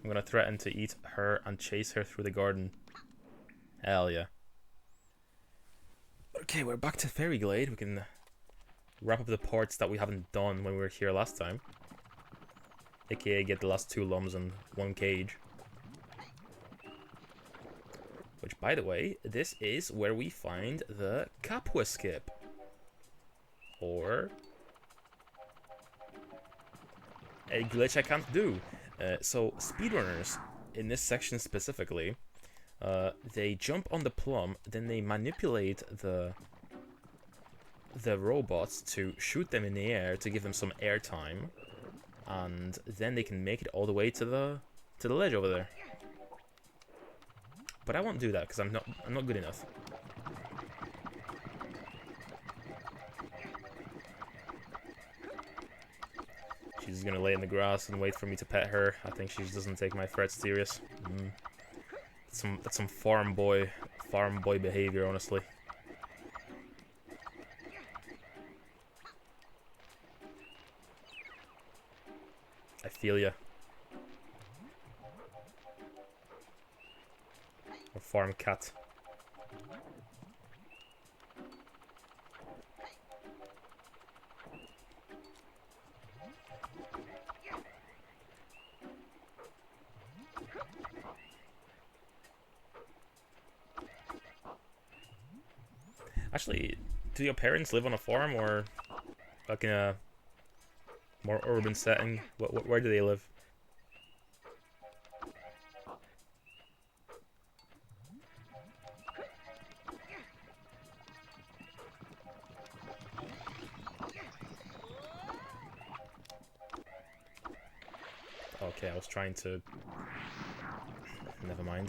[SPEAKER 1] I'm gonna threaten to eat her and chase her through the garden. Hell yeah. Okay, we're back to Fairy Glade. We can wrap up the parts that we haven't done when we were here last time. AKA get the last 2 lums and 1 cage. Which, by the way, this is where we find the Capua skip. Or a glitch I can't do. So speedrunners, in this section specifically, they jump on the plum, then they manipulate the robots to shoot them in the air to give them some air time, and then they can make it all the way to the ledge over there. But I won't do that because I'm not good enough. She's gonna lay in the grass and wait for me to pet her. I think she doesn't take my threats serious. That's some farm boy behavior, honestly. I feel ya. A farm cat. Actually, do your parents live on a farm or like in a more urban setting? Where do they live? Okay, I was trying to... Never mind.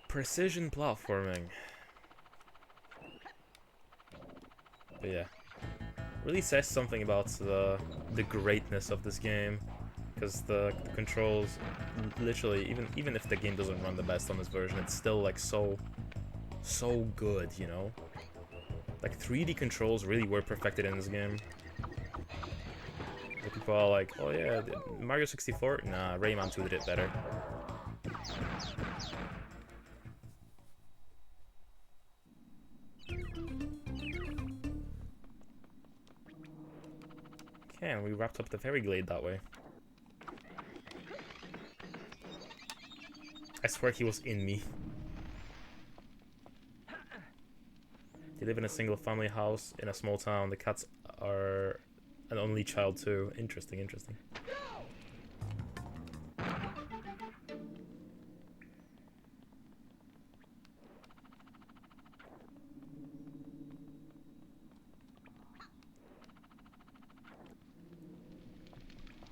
[SPEAKER 1] Precision platforming. But yeah, really says something about the greatness of this game, because the controls, literally, even if the game doesn't run the best on this version, it's still like so good, you know. Like 3D controls really were perfected in this game. The people are like, oh yeah, Mario 64? Nah, Rayman 2 did it better. Okay, and we wrapped up the Fairy Glade that way. I swear he was in me. They live in a single family house in a small town. The cats are an only child too. Interesting, interesting.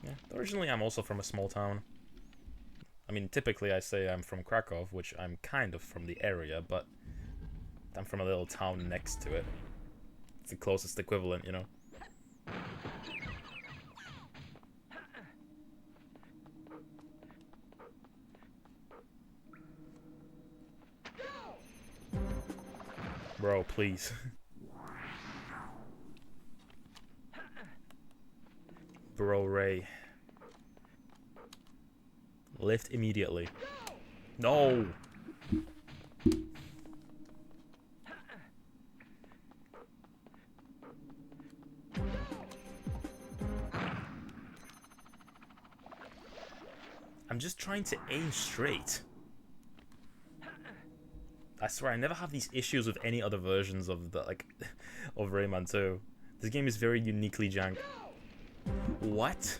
[SPEAKER 1] Yeah, originally I'm also from a small town. I mean, typically I say I'm from Krakow, which I'm kind of from the area, but I'm from a little town next to it. It's the closest equivalent, you know? Bro, please. Bro, Ray. Lift immediately. No! I'm just trying to aim straight. I swear I never have these issues with any other versions of the of Rayman 2. This game is very uniquely jank. What?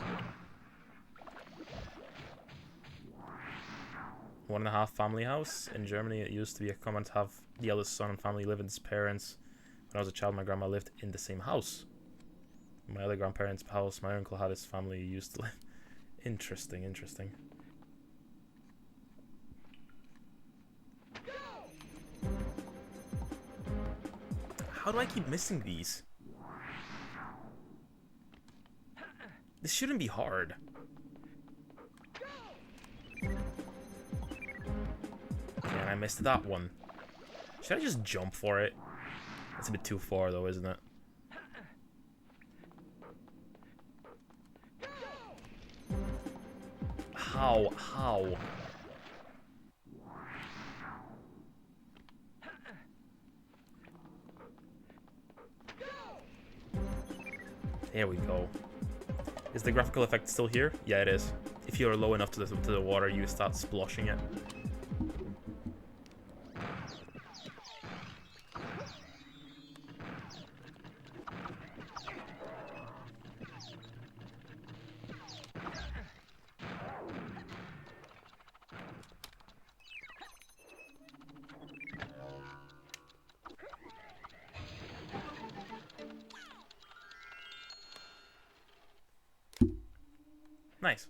[SPEAKER 1] 1.5 family house. In Germany, it used to be a common to have the eldest son and family live with his parents. When I was a child, my grandma lived in the same house. My other grandparents' house, my uncle had his family used to live. Interesting, interesting. How do I keep missing these? This shouldn't be hard. Okay, and I missed that one. Should I just jump for it? That's a bit too far though, isn't it? How? There we go. Is the graphical effect still here? Yeah, it is. If you're low enough to the water, you start sploshing it. Nice.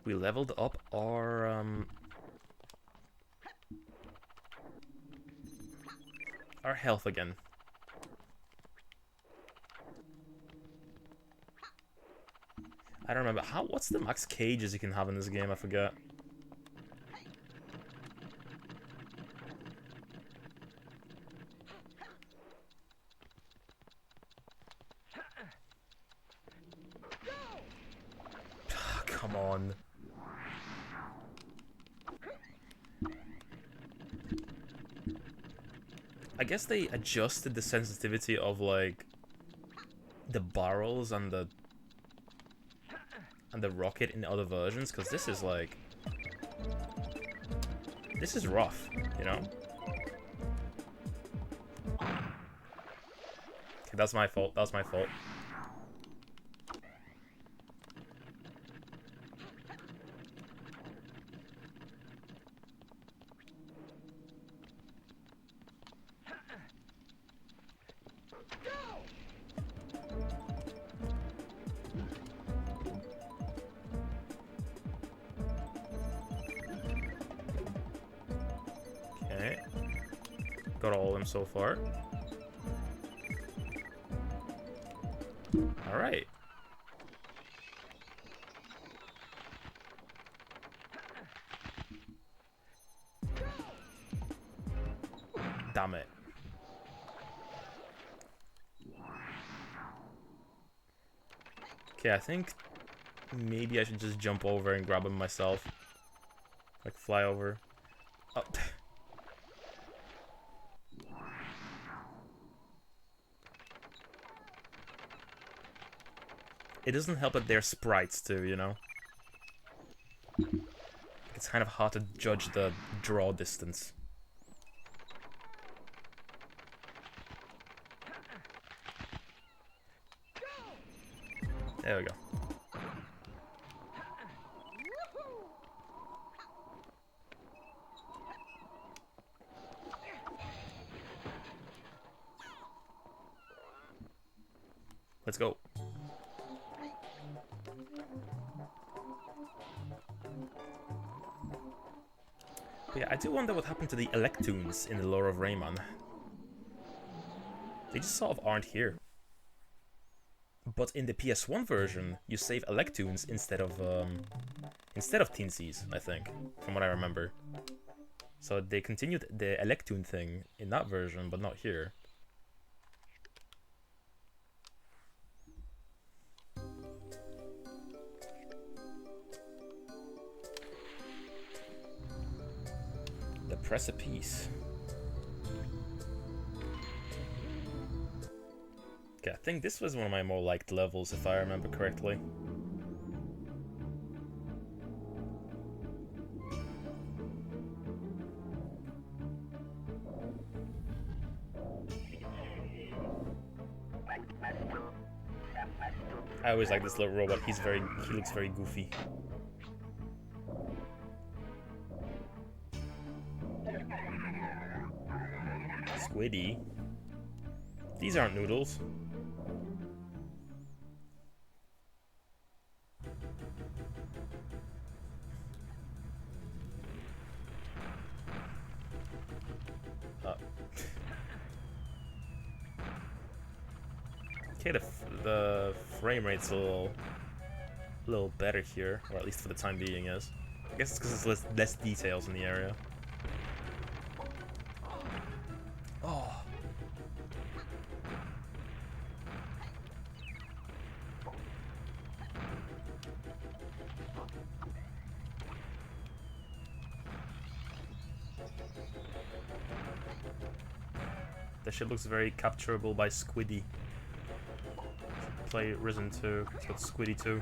[SPEAKER 1] We leveled up our health again. I don't remember what's the max cages you can have in this game? I forget. Come on. I guess they adjusted the sensitivity of like the barrels and the rocket in other versions, because this is like, this is rough, you know? Okay, that's my fault. That's my fault. Got all of them so far. Alright. Damn it. Okay, I think maybe I should just jump over and grab him myself. Like, fly over. Oh. It doesn't help that they're sprites too, you know? It's kind of hard to judge the draw distance. There we go. Let's go. But yeah, I do wonder what happened to the Electoons in the lore of Rayman. They just sort of aren't here. But in the PS1 version, you save Electoons instead of Teensies, I think, from what I remember. So they continued the Electoon thing in that version, but not here. The Precipice. Okay, I think this was one of my more liked levels, if I remember correctly. I always like this little robot. He looks very goofy. Squiddy. These aren't noodles. Okay, the frame rate's a little better here, or at least for the time being is. I guess it's because there's less details in the area. Oh. That shit looks very capturable by Squiddy. Play Risen 2. It's got Squiddy 2.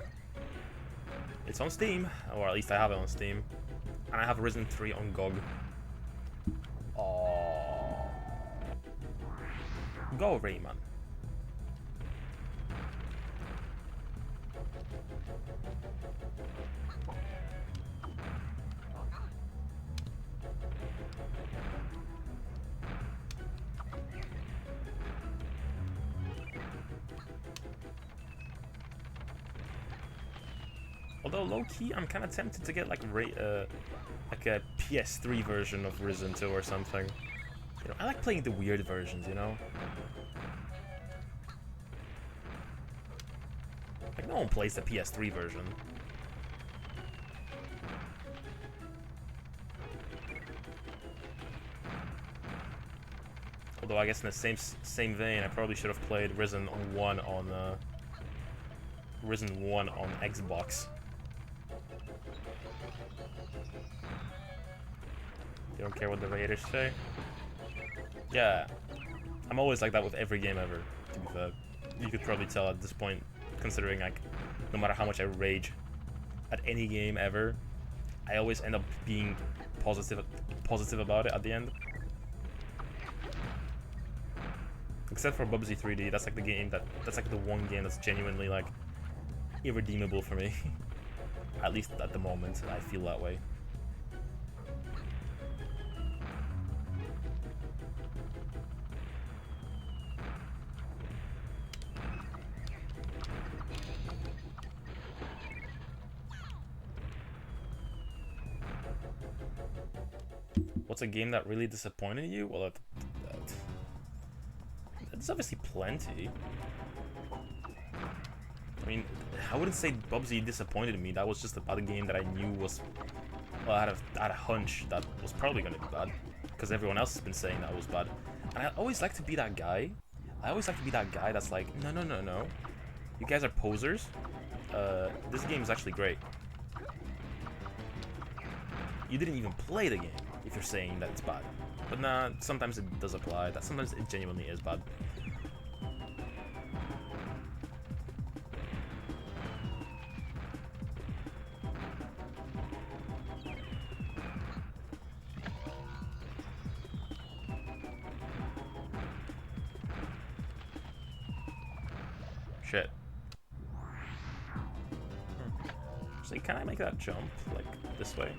[SPEAKER 1] It's on Steam, or at least I have it on Steam. And I have Risen 3 on GOG. Oh, go Rayman. Although low-key, I'm kind of tempted to get like a PS3 version of Risen 2 or something. You know, I like playing the weird versions, you know? Like, no one plays the PS3 version. Although I guess in the same vein, I probably should have played Risen 1 on Xbox. You don't care what the raters say? Yeah, I'm always like that with every game ever, to be fair. You could probably tell at this point, considering like, no matter how much I rage at any game ever, I always end up being positive about it at the end. Except for Bubsy 3D, that's like the game that's like the one game that's genuinely like irredeemable for me. At least at the moment, I feel that way. What's a game that really disappointed you? Well, there's obviously plenty. I mean, I wouldn't say Bubsy disappointed me. That was just about a game that I knew was... Well, I had a hunch that was probably going to be bad. Because everyone else has been saying that was bad. And I always like to be that guy. I always like to be that guy that's like, no, no, no, no. You guys are posers. This game is actually great. You didn't even play the game if you're saying that it's bad. But nah, sometimes it does apply. That sometimes it genuinely is bad. Shit. So can I make that jump, like, this way?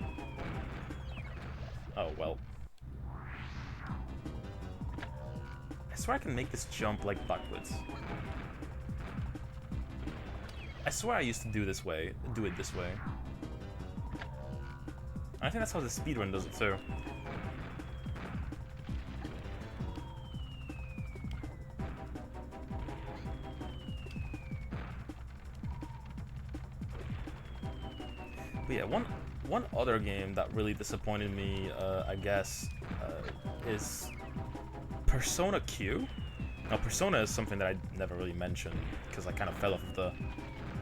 [SPEAKER 1] Oh, well. I swear I can make this jump, like, backwards. I swear I used to do it this way. I think that's how the speedrun does it, too. But yeah, one other game that really disappointed me, I guess, is Persona Q. Now, Persona is something that I never really mentioned because I kind of fell off of the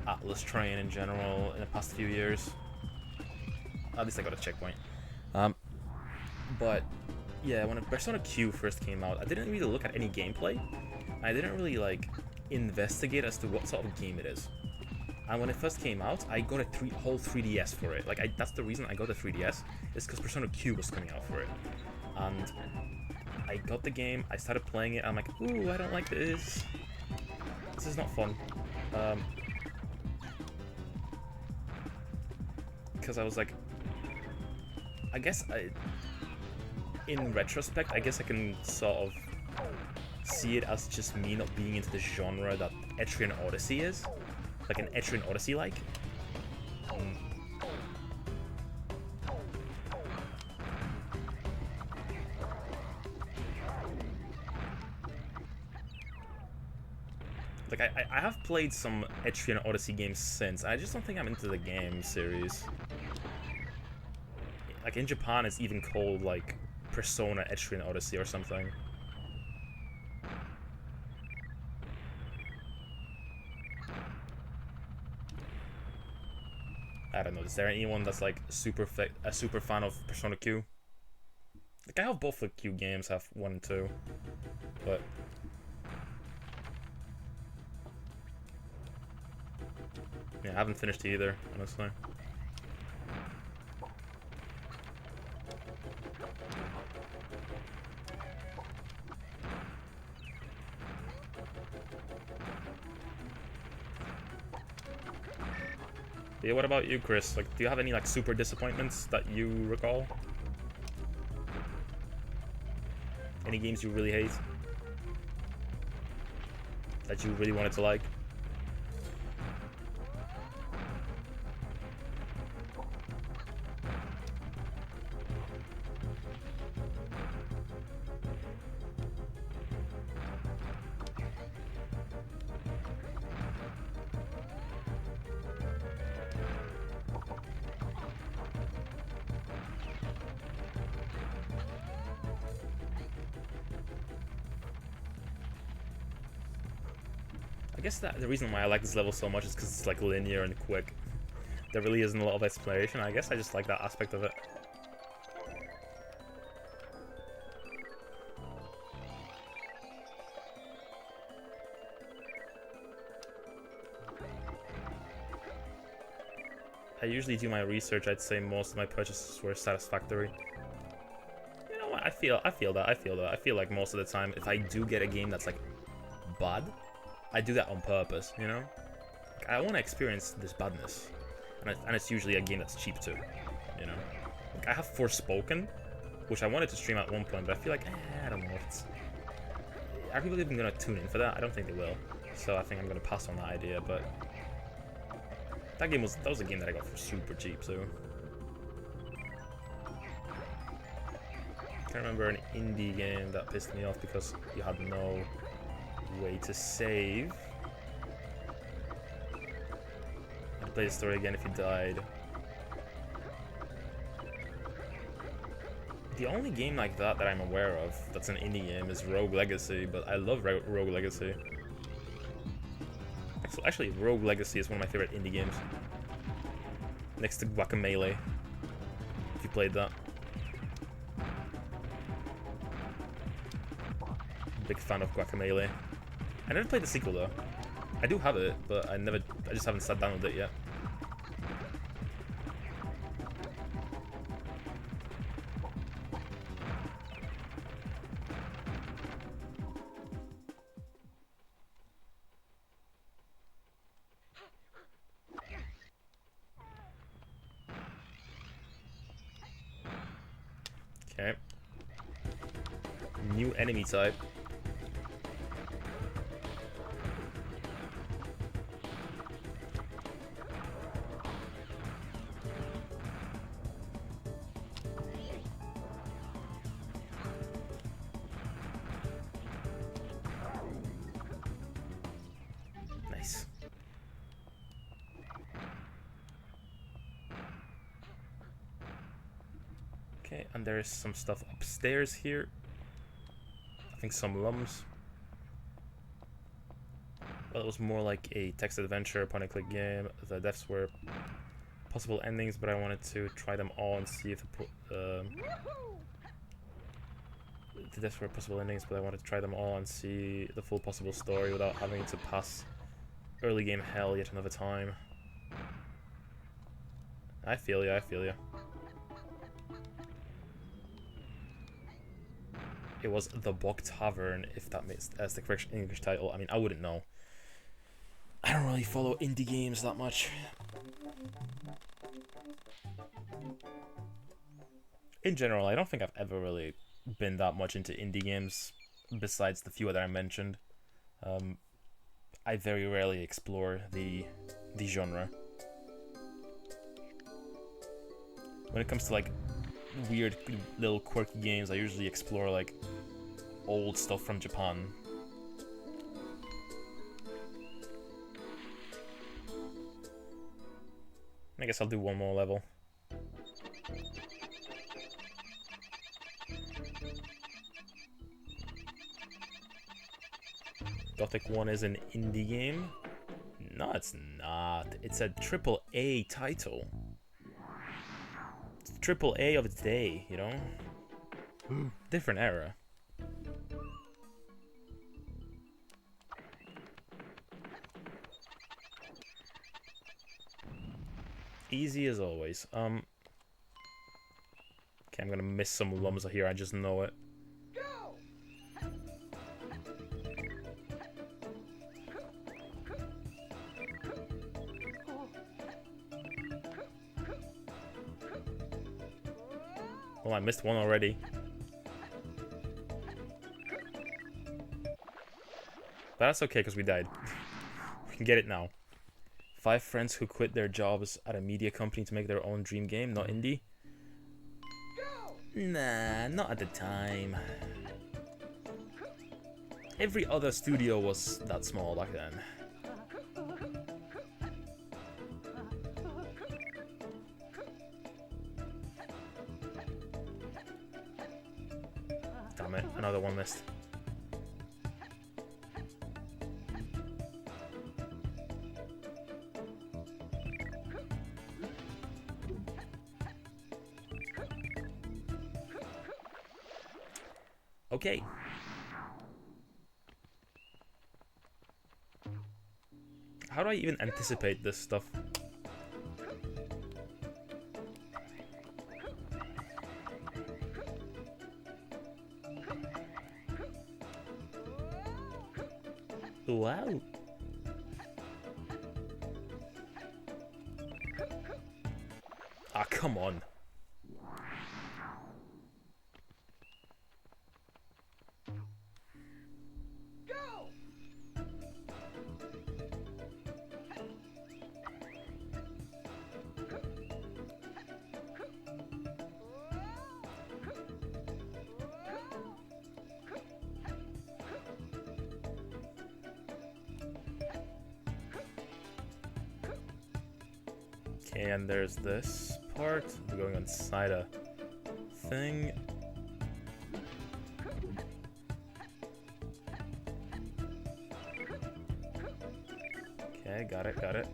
[SPEAKER 1] Atlas train in general in the past few years. At least I got a checkpoint. But yeah, when Persona Q first came out, I didn't really look at any gameplay. I didn't really like investigate as to what sort of game it is. And when it first came out, I got a whole 3DS for it. Like, that's the reason I got a 3DS, is because Persona Q was coming out for it. And I got the game, I started playing it, I'm like, ooh, I don't like this. This is not fun. Because I was like, I guess in retrospect, I guess I can sort of see it as just me not being into the genre that Etrian Odyssey is. Like an Etrian Odyssey-like. Like, I have played some Etrian Odyssey games since. I just don't think I'm into the game series. Like, in Japan, it's even called, like, Persona Etrian Odyssey or something. I don't know, is there anyone that's like a super fan of Persona Q? Like, I have both the Q games, I have 1 and 2, but yeah, I haven't finished either, honestly. Yeah, what about you, Chris? Like, do you have any like super disappointments that you recall? Any games you really hate? That you really wanted to like? I guess that the reason why I like this level so much is because it's like linear and quick. There really isn't a lot of exploration. I guess I just like that aspect of it. I usually do my research. I'd say most of my purchases were satisfactory. You know what? I feel that. I feel like most of the time, if I do get a game that's like bad, I do that on purpose, you know? Like, I want to experience this badness. And it's usually a game that's cheap too, you know? Like, I have Forspoken, which I wanted to stream at one point, but I feel like, I don't know. Are people even going to tune in for that? I don't think they will. So I think I'm going to pass on that idea, but that was a game that I got for super cheap, so. I can't remember an indie game that pissed me off because you had no way to save. I'd play the story again if you died. The only game like that I'm aware of that's an indie game is Rogue Legacy, but I love Rogue Legacy. Actually, Rogue Legacy is one of my favorite indie games. Next to Guacamelee, if you played that. Big fan of Guacamelee. I never played the sequel though. I do have it, but I just haven't sat down with it yet. Okay. New enemy type. Nice. Okay, and there is some stuff upstairs here. I think some lums. Well, it was more like a text adventure, point-and-click game. The deaths were possible endings, but I wanted to try them all and see if the deaths were possible endings, but I wanted to try them all and see the full possible story without having to pass early game hell yet another time. I feel ya, I feel ya. It was The Bog Tavern, if that makes as the correct English title. I mean, I wouldn't know. I don't really follow indie games that much. In general, I don't think I've ever really been that much into indie games, besides the few that I mentioned. I very rarely explore the genre. When it comes to like weird little quirky games, I usually explore like old stuff from Japan. I guess I'll do one more level. Gothic 1 is an indie game? No, it's not. It's a AAA title. It's AAA of its day, you know? Different era. Easy as always. Okay, I'm gonna miss some lums here, I just know it. Well, I missed one already. But that's okay, because we died. We can get it now. 5 friends who quit their jobs at a media company to make their own dream game, not indie. Nah, not at the time. Every other studio was that small back then. Damn it, another one missed. Okay. How do I even anticipate this stuff? Wow. Ah, come on. Okay, and there's this part. We're going inside a thing. Okay, got it, got it.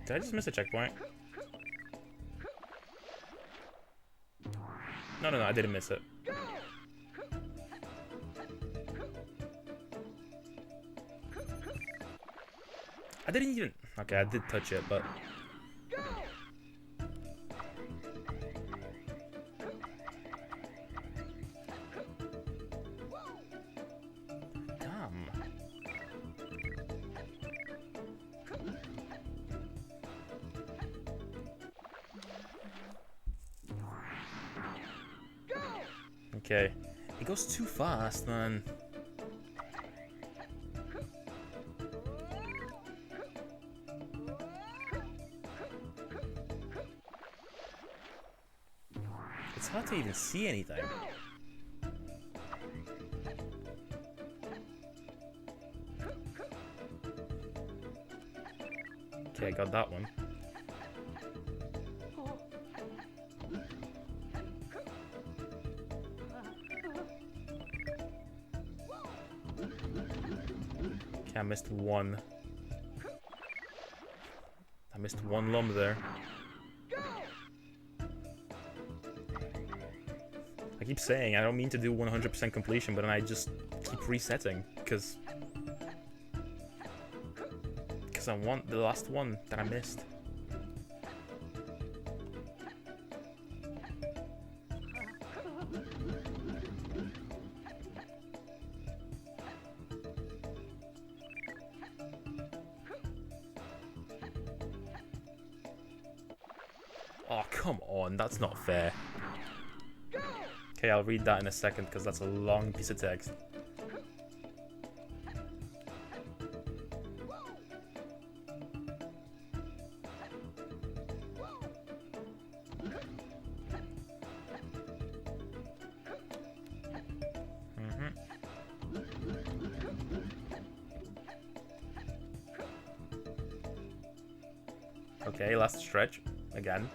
[SPEAKER 1] Did I just miss a checkpoint? No, I didn't miss it. I didn't even... Okay, I did touch it, but... Damn. Okay. It goes too fast, man. It's hard to even see anything. Okay, I got that one. Okay, I missed one. I missed one lum there. I keep saying I don't mean to do 100% completion, but then I just keep resetting because I want the last one that I missed. Oh, come on, that's not fair. Okay, I'll read that in a second because that's a long piece of text. Okay, last stretch again.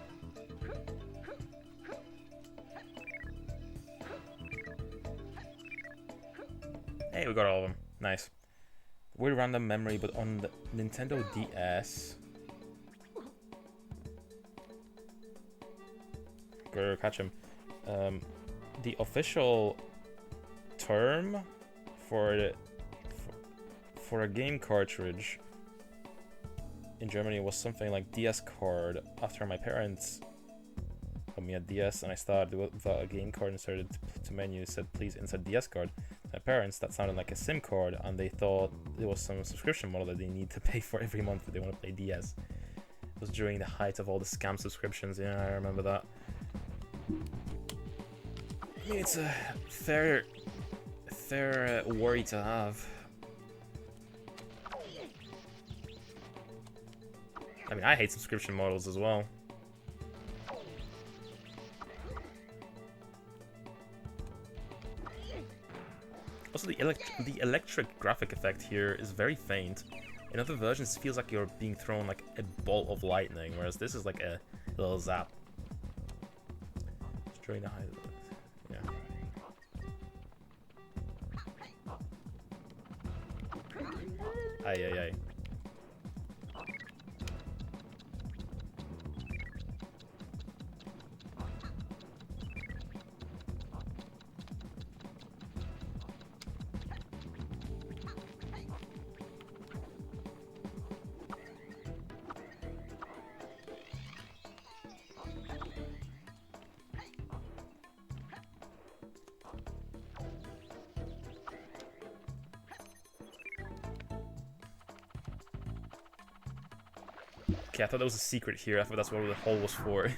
[SPEAKER 1] Hey, we got all of them. Nice. Weird random memory, but on the Nintendo DS. Go catch him. The official term for a game cartridge in Germany was something like DS card. After my parents got me a DS and I started without a game card and started to menu, it said please insert DS card. My parents, that sounded like a SIM card, and they thought there was some subscription model that they need to pay for every month if they want to play DS. It was during the height of all the scam subscriptions. Yeah, I remember that. I mean, it's a fair worry to have. I mean, I hate subscription models as well. Also, the electric graphic effect here is very faint. In other versions, it feels like you're being thrown like a bolt of lightning, whereas this is like a little zap. Straight high. Yeah. Aye, aye, aye. Okay, I thought there was a secret here. I thought that's what the hole was for.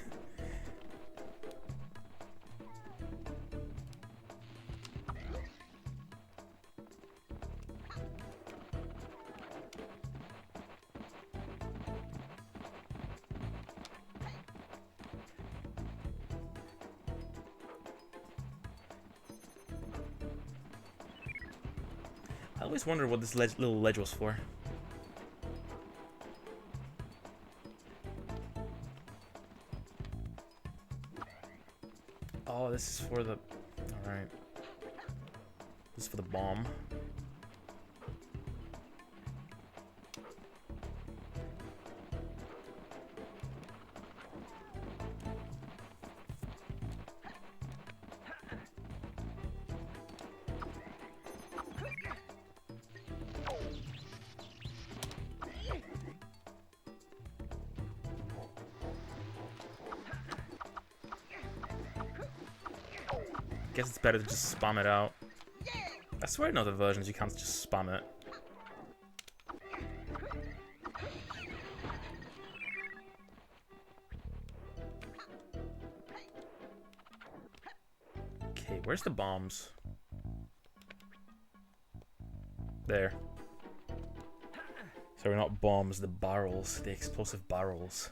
[SPEAKER 1] I always wondered what this little ledge was for. Oh, this is for the... Alright. This is for the bomb. Guess it's better to just spam it out. I swear in other versions you can't just spam it. Okay, where's the bombs? There. Sorry, not bombs, the barrels, the explosive barrels.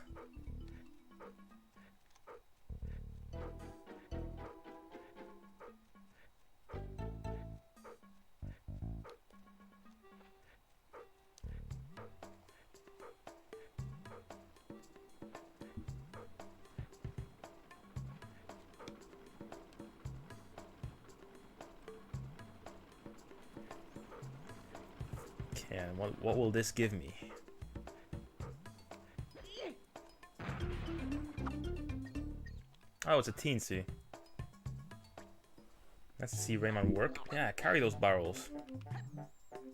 [SPEAKER 1] And what will this give me? Oh, it's a teensy. Let's see Rayman work. Yeah, carry those barrels.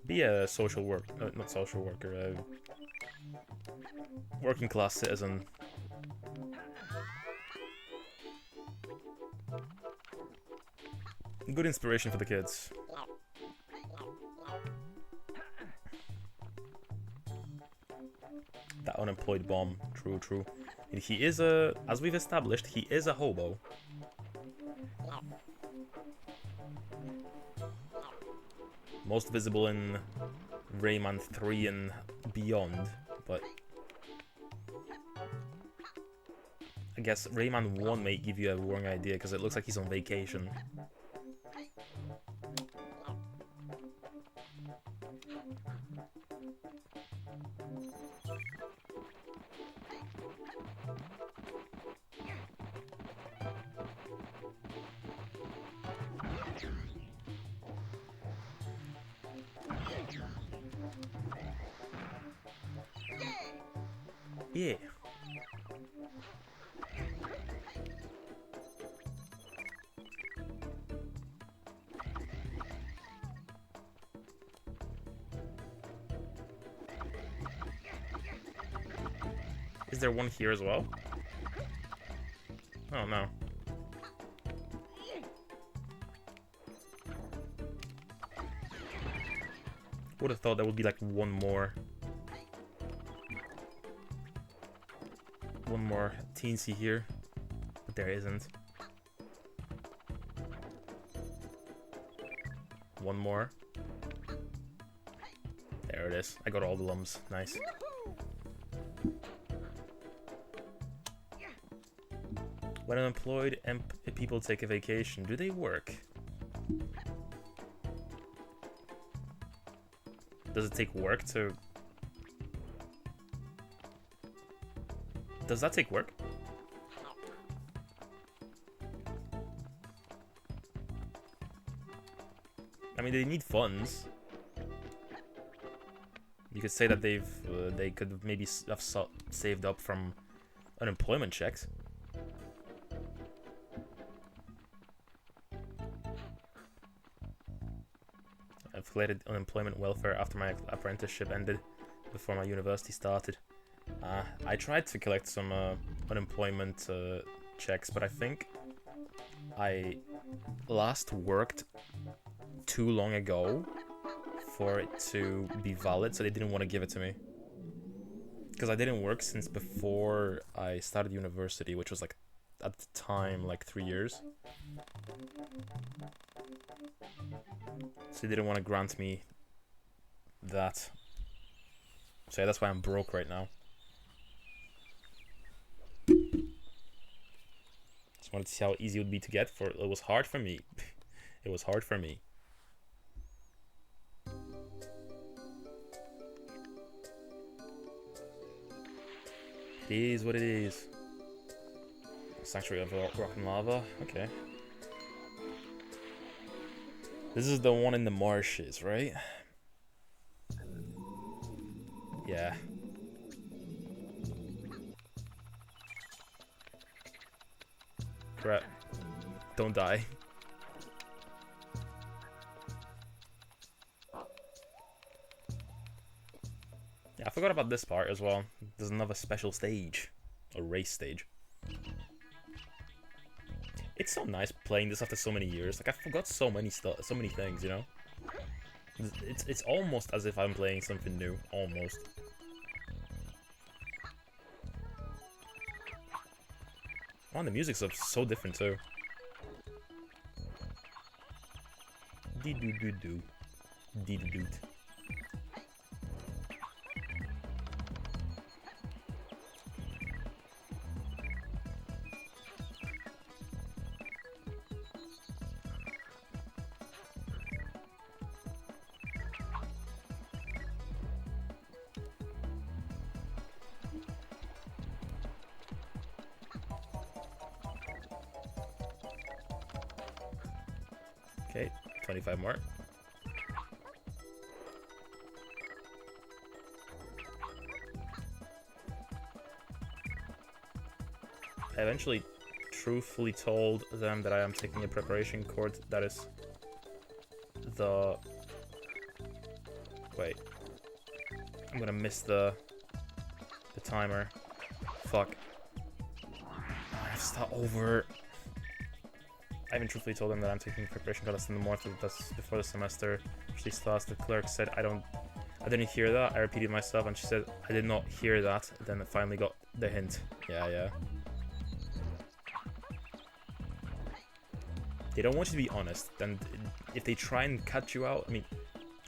[SPEAKER 1] Be a social work, not social worker, a working class citizen. Good inspiration for the kids. That unemployed bomb. True, true. And he is a, as we've established, he is a hobo. Most visible in Rayman 3 and beyond, but I guess Rayman 1 may give you a wrong idea because it looks like he's on vacation. Yeah. Is there one here as well? Oh no. Would have thought there would be like one more teensy here, but there isn't. One more. There it is. I got all the lumps. Nice. When unemployed and people take a vacation, do they work? Does it take work to... Does that take work? I mean, they need funds. You could say that they could maybe have saved up from unemployment checks. I've collected unemployment welfare after my apprenticeship ended, before my university started. I tried to collect some unemployment checks, but I think I last worked too long ago for it to be valid, so they didn't want to give it to me. Because I didn't work since before I started university, which was like, at the time, like 3 years. So they didn't want to grant me that. So yeah, that's why I'm broke right now. Just wanted to see how easy it would be to get. It was hard for me. It was hard for me. It is what it is. Sanctuary of Rock and Lava. Okay. This is the one in the marshes, right? Yeah. Crap. Don't die. Yeah, I forgot about this part as well. There's another special stage. A race stage. It's so nice playing this after so many years. Like, I forgot so many things, you know? It's almost as if I'm playing something new. Almost. Oh, and the music's so different too. Dee-doo-doo-doo. Dee-doo-doot. Okay, 25 more. I eventually truthfully told them that I am taking a preparation course that is the... Wait. I'm gonna miss the timer. Fuck. I have to start over. I haven't truthfully told them that I'm taking preparation class in the morning. That's before the semester actually starts. The clerk said I didn't hear that. I repeated myself and she said I did not hear that. Then I finally got the hint. Yeah. They don't want you to be honest. And if they try and cut you out, I mean,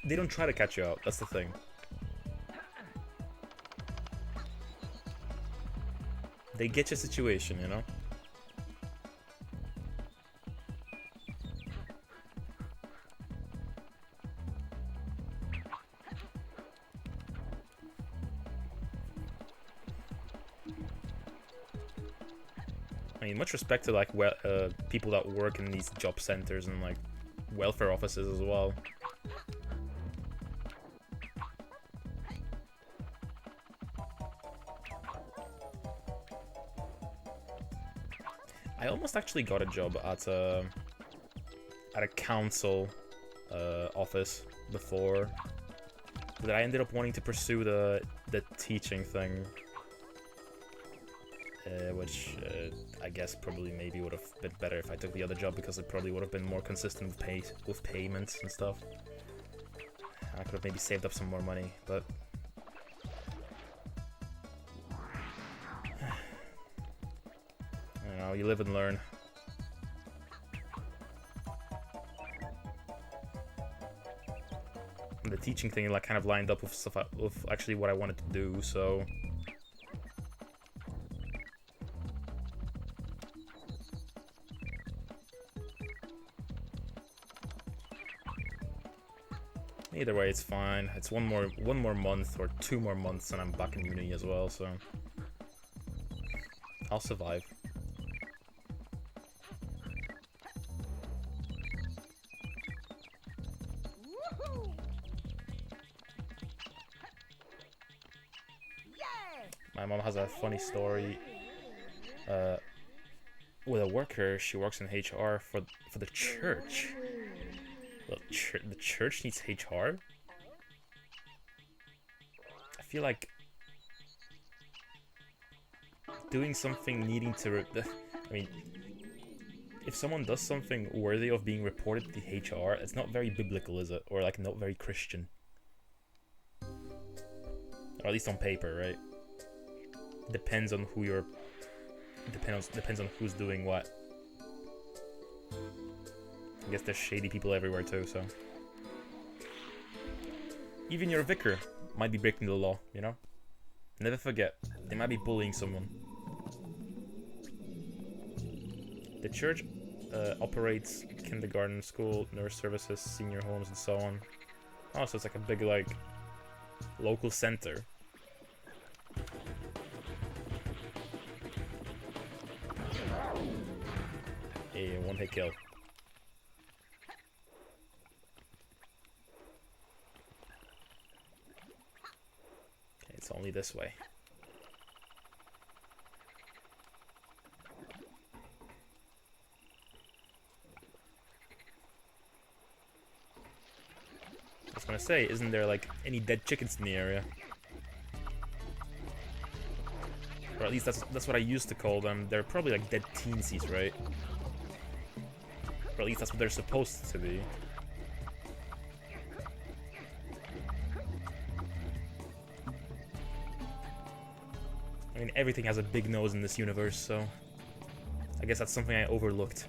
[SPEAKER 1] they don't try to cut you out. That's the thing. They get your situation, you know? I mean, much respect to like people that work in these job centers and like welfare offices as well. I almost actually got a job at a council office before, but I ended up wanting to pursue the teaching thing, which I guess probably maybe would have been better if I took the other job, because it probably would have been more consistent with payments and stuff. I could have maybe saved up some more money, but you know, you live and learn. And the teaching thing like kind of lined up with stuff with actually what I wanted to do, so either way it's fine. It's one more month or 2 more months and I'm back in uni as well, so I'll survive. My mom has a funny story with a worker. She works in HR for the church. Well, the church needs HR? I feel like doing something needing to... I mean, if someone does something worthy of being reported to the HR, it's not very biblical, is it? Or like not very Christian. Or at least on paper, right? Depends on who you're... Depends on who's doing what. I guess there's shady people everywhere too, so... Even your vicar might be breaking the law, you know? Never forget, they might be bullying someone. The church operates kindergarten, school, nurse services, senior homes, and so on. Oh, so it's like a big, like, local center. Hey, one hit kill. Okay, it's only this way. I was gonna say, isn't there like any dead chickens in the area? Or at least that's what I used to call them. They're probably like dead teensies, right? Or at least that's what they're supposed to be. I mean, everything has a big nose in this universe, so I guess that's something I overlooked.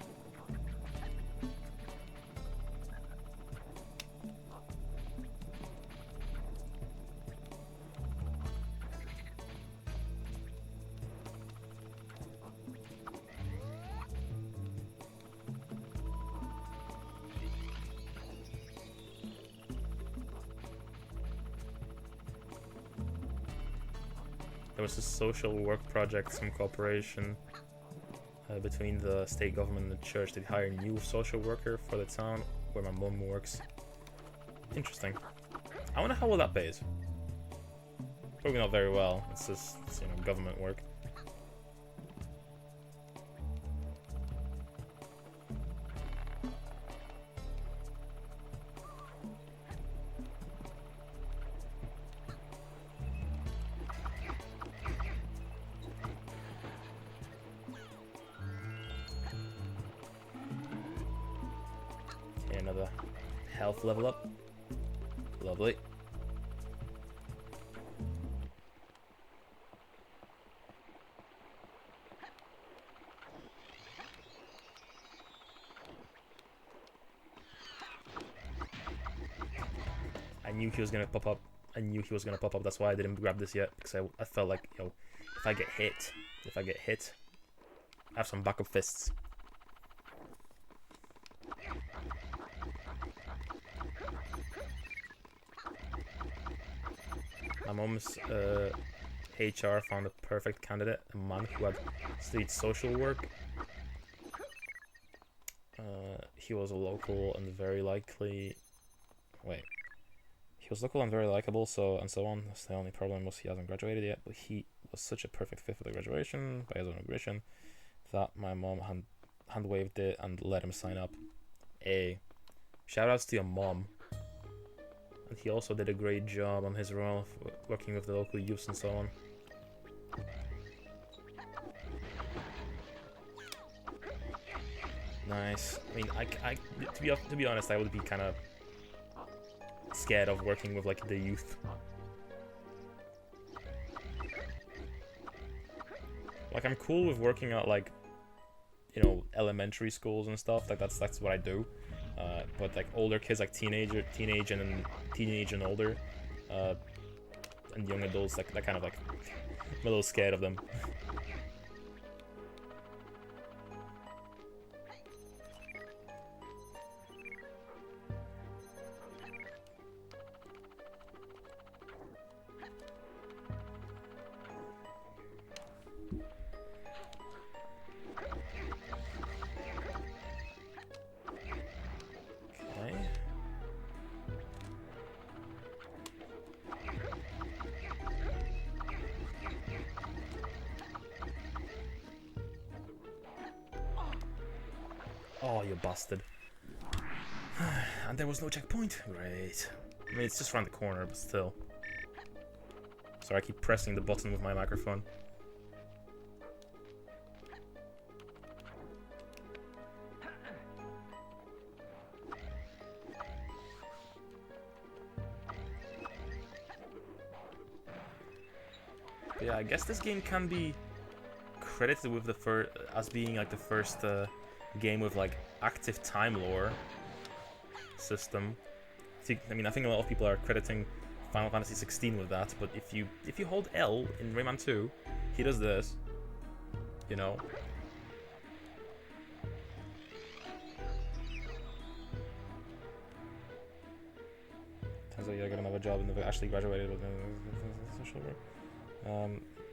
[SPEAKER 1] There was a social work project, some cooperation between the state government and the church. They hired a new social worker for the town where my mom works. Interesting. I wonder how well that pays. Probably not very well. It's just, you know, government work. Another health level up. Lovely. I knew he was gonna pop up. That's why I didn't grab this yet, because I felt like, you know, if I get hit, I have some backup fists. My mom's HR found a perfect candidate, a man who had studied social work. He was a local and very likely... Wait. He was local and very likable, so on. That's the only problem was he hasn't graduated yet, but he was such a perfect fit for the graduation, by his own admission. that my mom hand waved it and let him sign up. Shoutouts to your mom. And he also did a great job on his role working with the local youths and so on. Nice. I mean, to be honest, I would be kind of scared of working with like the youth. Like, I'm cool with working at like, you know, elementary schools and stuff. Like that's what I do. But like older kids, like teenage and older, and young adults, like that kind of like, I'm a little scared of them. Oh, you bastard. And there was no checkpoint. Great. I mean, it's just around the corner, but still. Sorry, I keep pressing the button with my microphone. But yeah, I guess this game can be credited with the as being like the first game with like active time lore system. See, I mean, I think a lot of people are crediting Final Fantasy 16 with that, but if you hold L in Rayman 2, he does this, you know. Turns out you got another job and they've actually graduated with social work.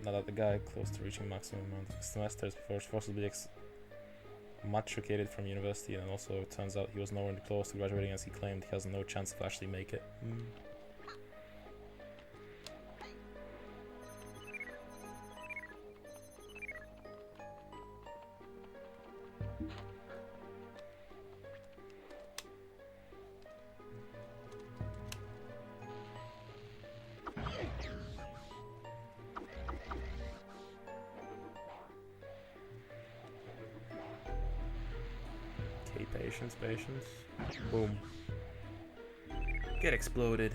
[SPEAKER 1] Now that the guy close to reaching maximum amount of semesters before forcibly matriculated from university, and also it turns out he was nowhere close to graduating as he claimed. He has no chance of actually make it. Patience. Boom. Get exploded.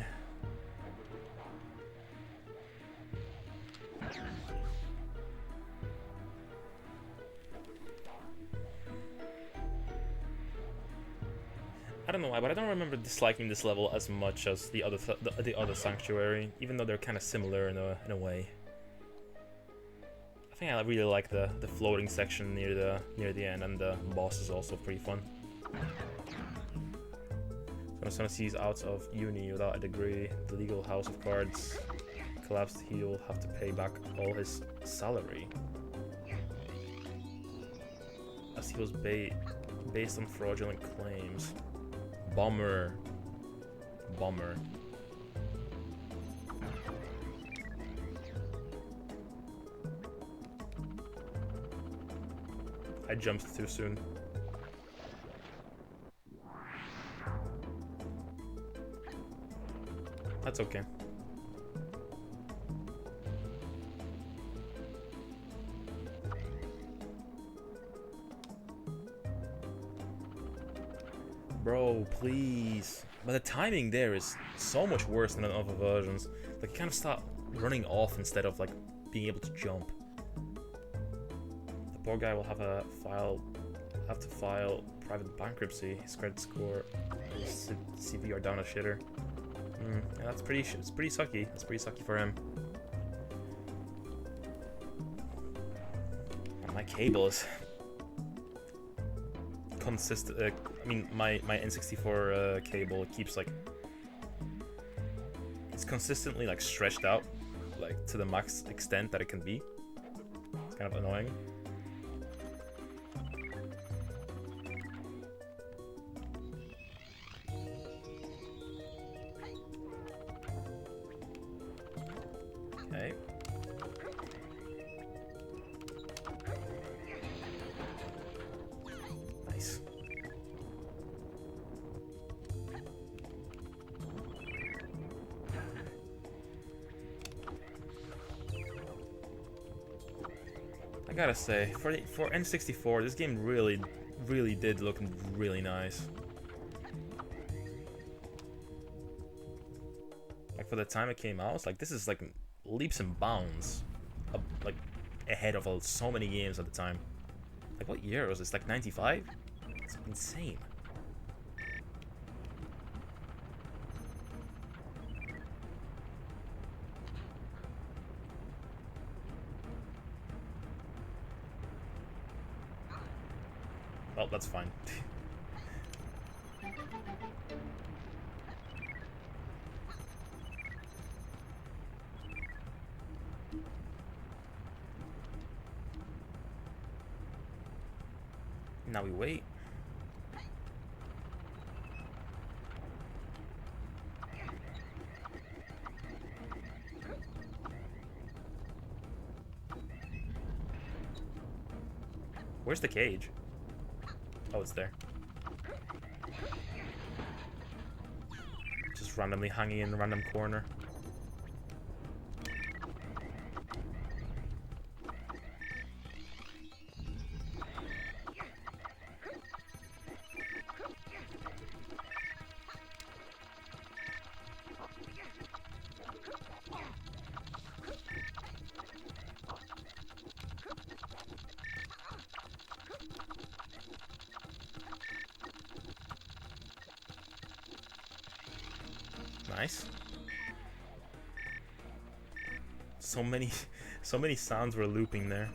[SPEAKER 1] I don't know why, but I don't remember disliking this level as much as the other Sanctuary, even though they're kind of similar in a way. I think I really like the floating section near the end, and the boss is also pretty fun. So as soon as he's out of uni without a degree, the legal house of cards collapsed, he'll have to pay back all his salary, as he was based on fraudulent claims. Bummer. I jumped too soon. That's okay. Bro, please. But the timing there is so much worse than in other versions. Like, you kind of start running off instead of, like, being able to jump. The poor guy will have to file private bankruptcy. His credit score is CVR down a shitter. Yeah, that's pretty sucky. That's pretty sucky for him. And my cable is consistent. I mean, my N64 cable keeps like, it's consistently like stretched out, like to the max extent that it can be. It's kind of annoying. Okay. gotta say, for N64, this game really did look really nice. Like for the time it came out, it's like this is like leaps and bounds, like ahead of so many games at the time. Like what year was this? Like 95? It's insane. Well, that's fine. Now we wait. Where's the cage? Oh, it's there. Just randomly hanging in a random corner. Nice. So many sounds were looping there.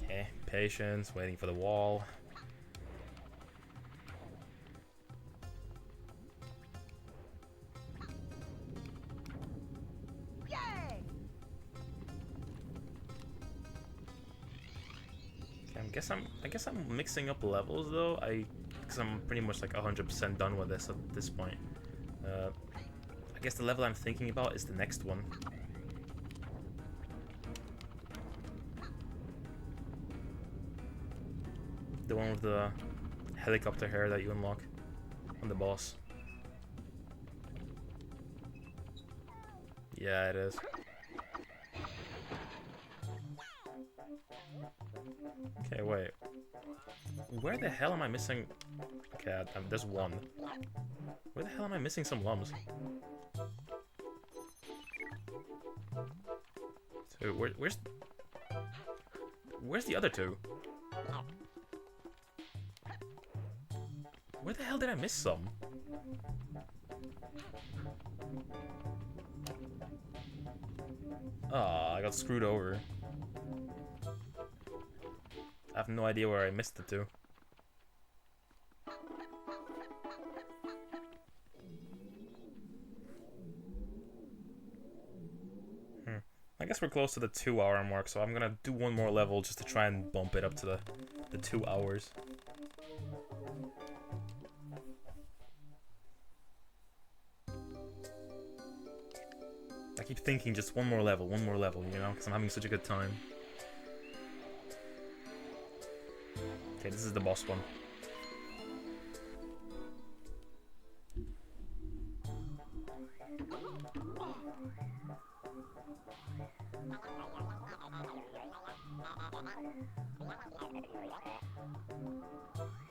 [SPEAKER 1] Okay, patience, waiting for the wall. I guess I'm mixing up levels though. Because I'm pretty much like 100% done with this at this point. I guess the level I'm thinking about is the next one. The one with the helicopter hair that you unlock on the boss. Yeah, it is. Okay, wait. Where the hell am I missing? Okay, there's one. Where the hell am I missing some lumps? So where's the other two? Where the hell did I miss some? Ah, I got screwed over. I have no idea where I missed the two. I guess we're close to the 2-hour mark, so I'm gonna do one more level just to try and bump it up to the 2 hours. I keep thinking just one more level, you know, because I'm having such a good time. Okay, this is the boss one.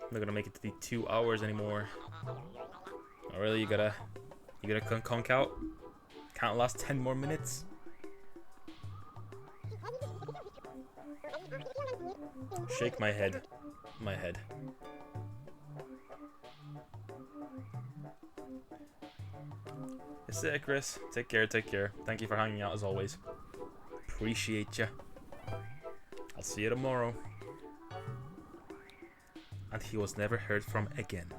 [SPEAKER 1] I'm not gonna make it to the 2 hours anymore. Oh, really? You gotta conk out? Can't last 10 more minutes? Shake my head. My head. It's it, Chris. Take care, take care. Thank you for hanging out as always. Appreciate ya. I'll see you tomorrow. And he was never heard from again.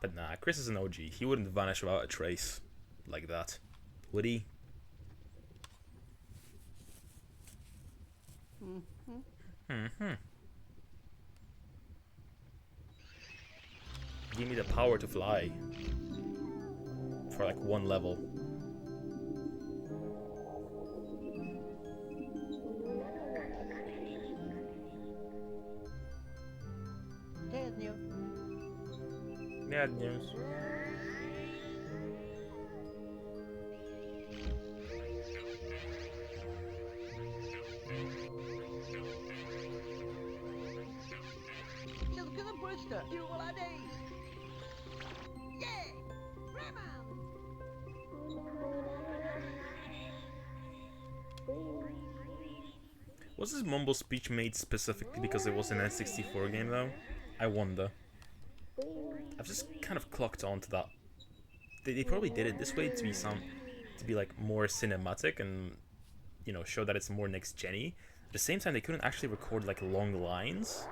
[SPEAKER 1] But nah, Chris is an OG. He wouldn't vanish without a trace like that, would he? give me the power to fly. For like one level.
[SPEAKER 3] Bad news.
[SPEAKER 1] Bad news.
[SPEAKER 3] Just gonna push the do what I need. Yeah! Rayman!
[SPEAKER 1] Was this mumble speech made specifically because it was an N64 game though? I wonder. I've just kind of clocked on to that. They probably did it this way to be like more cinematic and, you know, show that it's more next gen-y. At the same time, they couldn't actually record like long lines.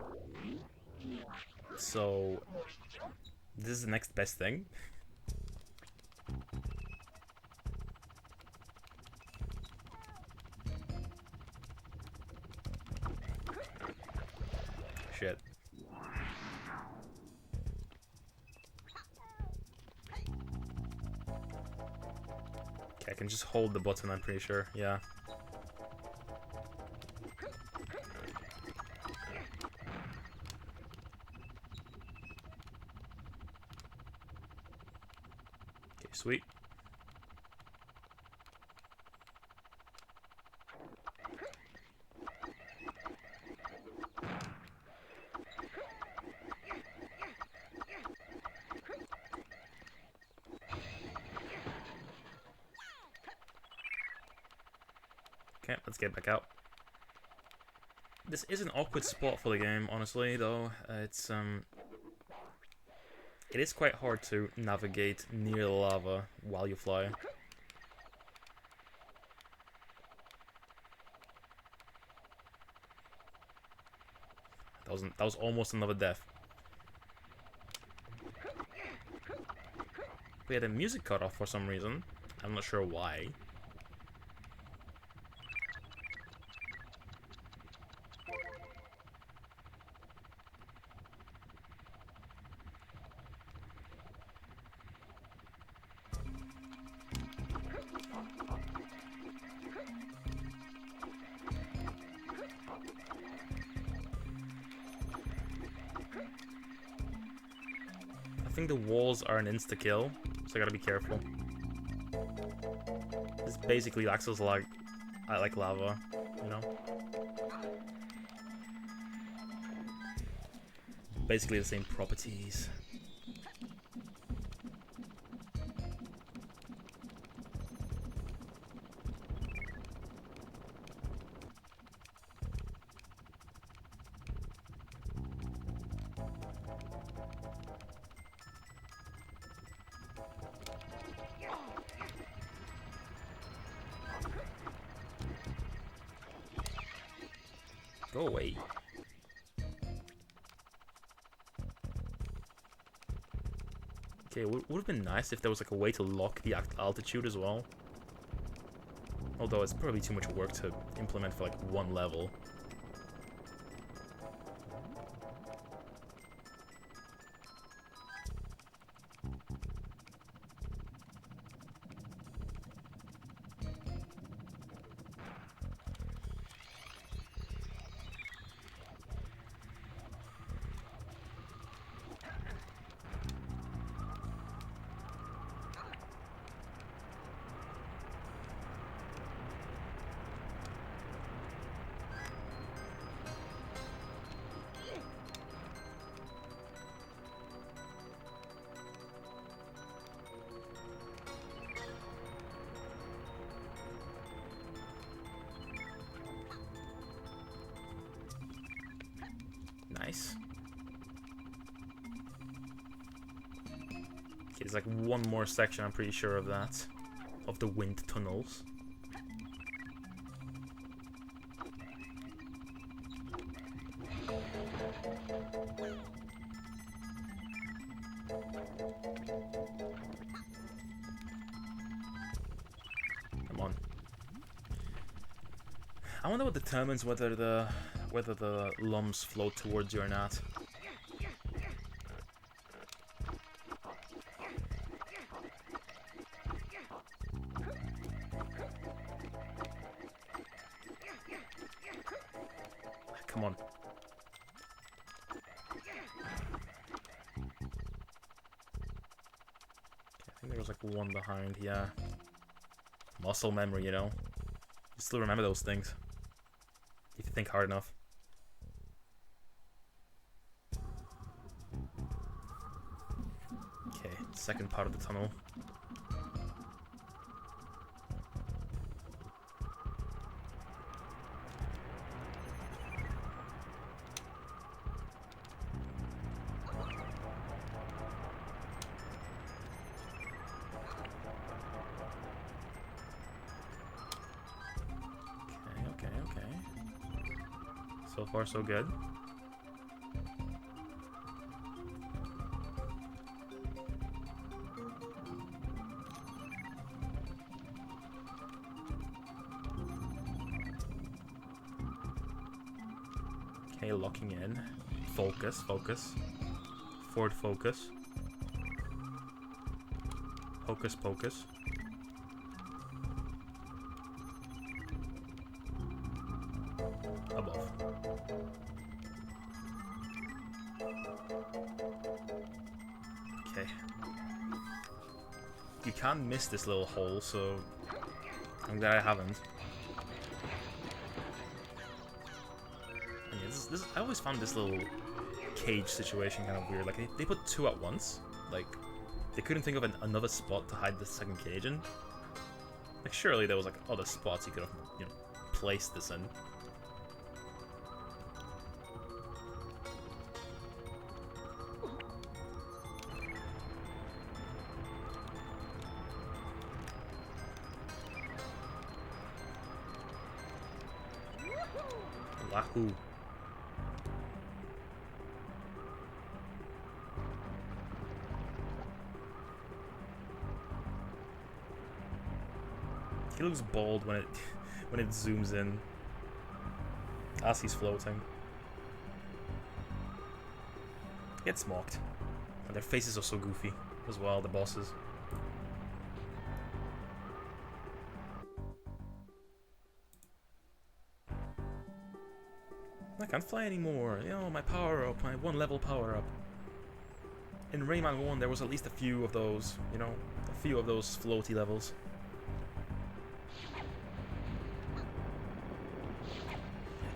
[SPEAKER 1] So this is the next best thing. Shit. Okay, I can just hold the button, I'm pretty sure. Yeah. Okay, sweet. Okay, let's get back out. This is an awkward spot for the game, honestly, though. It is quite hard to navigate near lava while you fly. That was almost another death. We had the music cut off for some reason. I'm not sure why. I think the walls are an insta-kill, so I gotta be careful. This basically acts as like lava, you know? Basically the same properties. Go away. Okay, it would have been nice if there was like a way to lock the altitude as well. Although it's probably too much work to implement for like one level. Nice. Okay, there's like one more section, I'm pretty sure of that. Of the wind tunnels. Come on. I wonder what determines whether the lumps float towards you or not. Come on. I think there was like one behind, yeah. Muscle memory, you know? You still remember those things. If you think hard enough. Okay, second part of the tunnel. Okay. So far, so good. Okay, locking in. Focus. Forward focus. Hocus pocus. Above. Okay. You can't miss this little hole, so I'm glad I haven't. And yeah, I always found this little cage situation kind of weird. Like, they put two at once. Like, they couldn't think of another spot to hide the second cage in. Like, surely there was, like, other spots you could have, you know, placed this in. Wahoo. He looks bald when it zooms in as he's floating. Gets mocked. And their faces are so goofy as well, the bosses. I can't fly anymore. You know, my power up, my 1 level power up. In Rayman 1 there was at least a few of those, you know, a few of those floaty levels.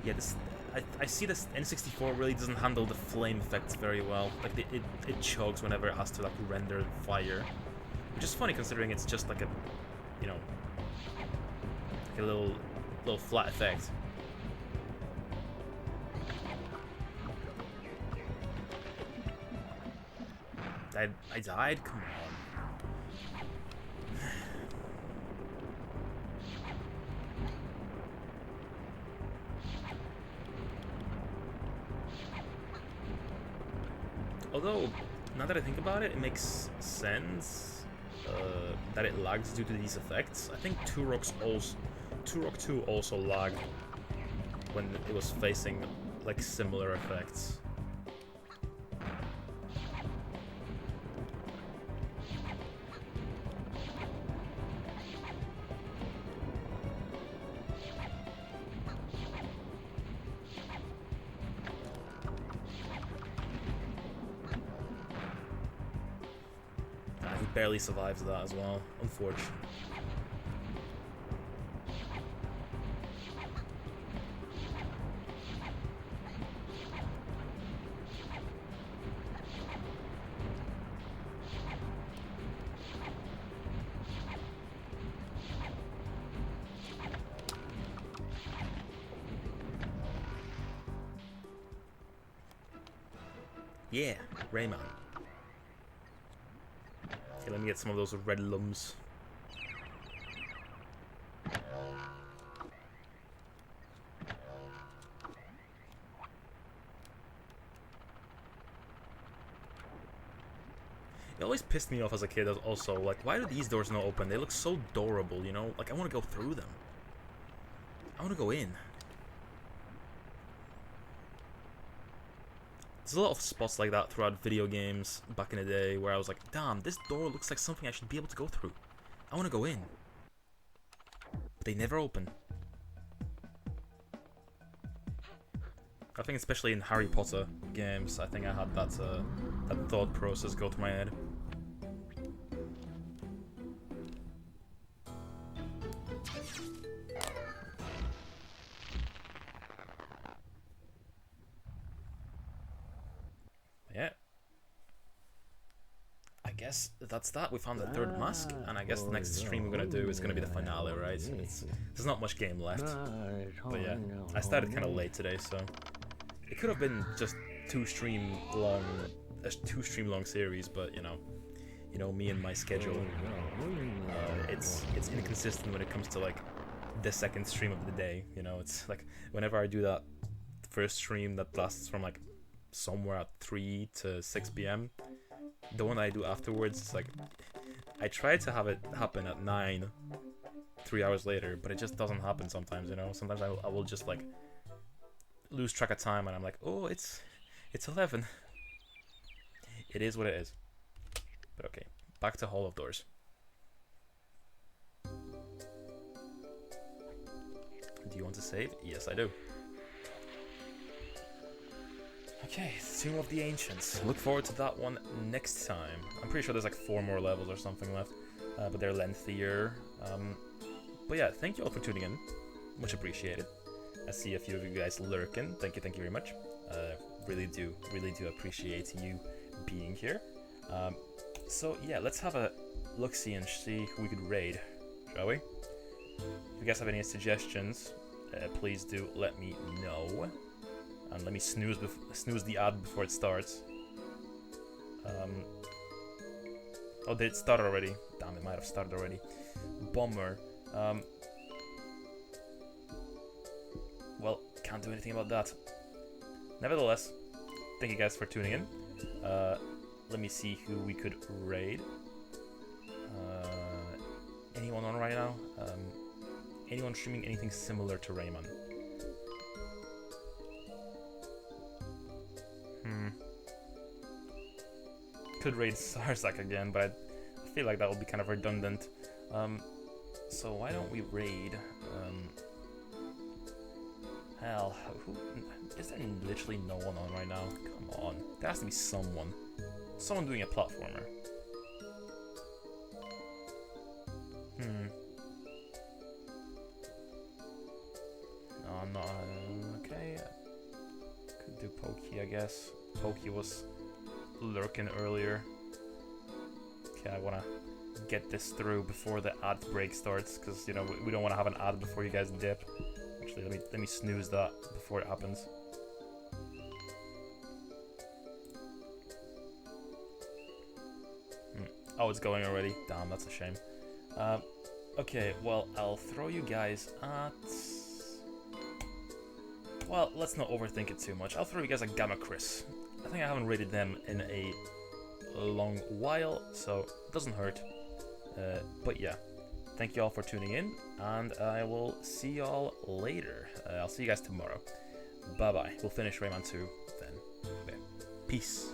[SPEAKER 1] Yeah, I see this N64 really doesn't handle the flame effects very well. Like, it chugs whenever it has to, like, render fire. Which is funny considering it's just like a, you know, like a little flat effect. I died? Come on. Although, now that I think about it, it makes sense that it lags due to these effects. I think Turok 2 also lagged when it was facing, like, similar effects. Barely survives that as well, unfortunately. Yeah, Rayman. Okay, let me get some of those red lums. It always pissed me off as a kid also, like, why do these doors not open? They look so adorable, you know? Like, I want to go through them. I want to go in. There's a lot of spots like that throughout video games back in the day where I was like, damn, this door looks like something I should be able to go through. I want to go in. But they never open. I think especially in Harry Potter games, I think I had that that thought process go through my head. Yeah. I guess that's that. We found the third mask, and I guess the next stream we're gonna do is gonna be the finale, right? There's not much game left. But yeah, I started kind of late today, so it could have been just a two-stream long series, but you know me and my schedule. It's inconsistent when it comes to like the second stream of the day. You know, it's like whenever I do that first stream that lasts from like somewhere at 3 to 6 p.m. the one I do afterwards, it's like I try to have it happen at 9, 3 hours later, but it just doesn't happen sometimes. You know, sometimes I will just like lose track of time, and I'm like, oh, it's 11. It is what it is. But okay, back to Hall of Doors. Do you want to save? Yes, I do. Okay, Tomb of the Ancients. Look forward to that one next time. I'm pretty sure there's like 4 more levels or something left, but they're lengthier. But yeah, thank you all for tuning in. Much appreciated. I see a few of you guys lurking. Thank you very much. Really do appreciate you being here. So yeah, let's have a look-see and see who we could raid, shall we? If you guys have any suggestions, please do let me know. And let me snooze the ad before it starts. Oh, did it start already? Damn, it might have started already. Bummer. Well, can't do anything about that. Nevertheless, thank you guys for tuning in. Let me see who we could raid. Anyone on right now? Anyone streaming anything similar to Rayman? Could raid Sarsak again, but I feel like that would be kind of redundant. So why don't we raid? Hell, who is there? Literally no one on right now. Come on, there has to be someone doing a platformer. No, I'm not. Okay, could do Pokey, I guess. Pokey was lurking earlier. Okay, I wanna get this through before the ad break starts, because you know we don't want to have an ad before you guys dip. Actually, let me snooze that before it happens. Oh, it's going already. Damn, that's a shame. Okay, well, I'll throw you guys at... Well, let's not overthink it too much. I'll throw you guys at Gamma Chris. I think I haven't rated them in a long while, so it doesn't hurt. But yeah, thank you all for tuning in, and I will see y'all later. I'll see you guys tomorrow. Bye-bye. We'll finish Rayman 2 then. Okay. Peace.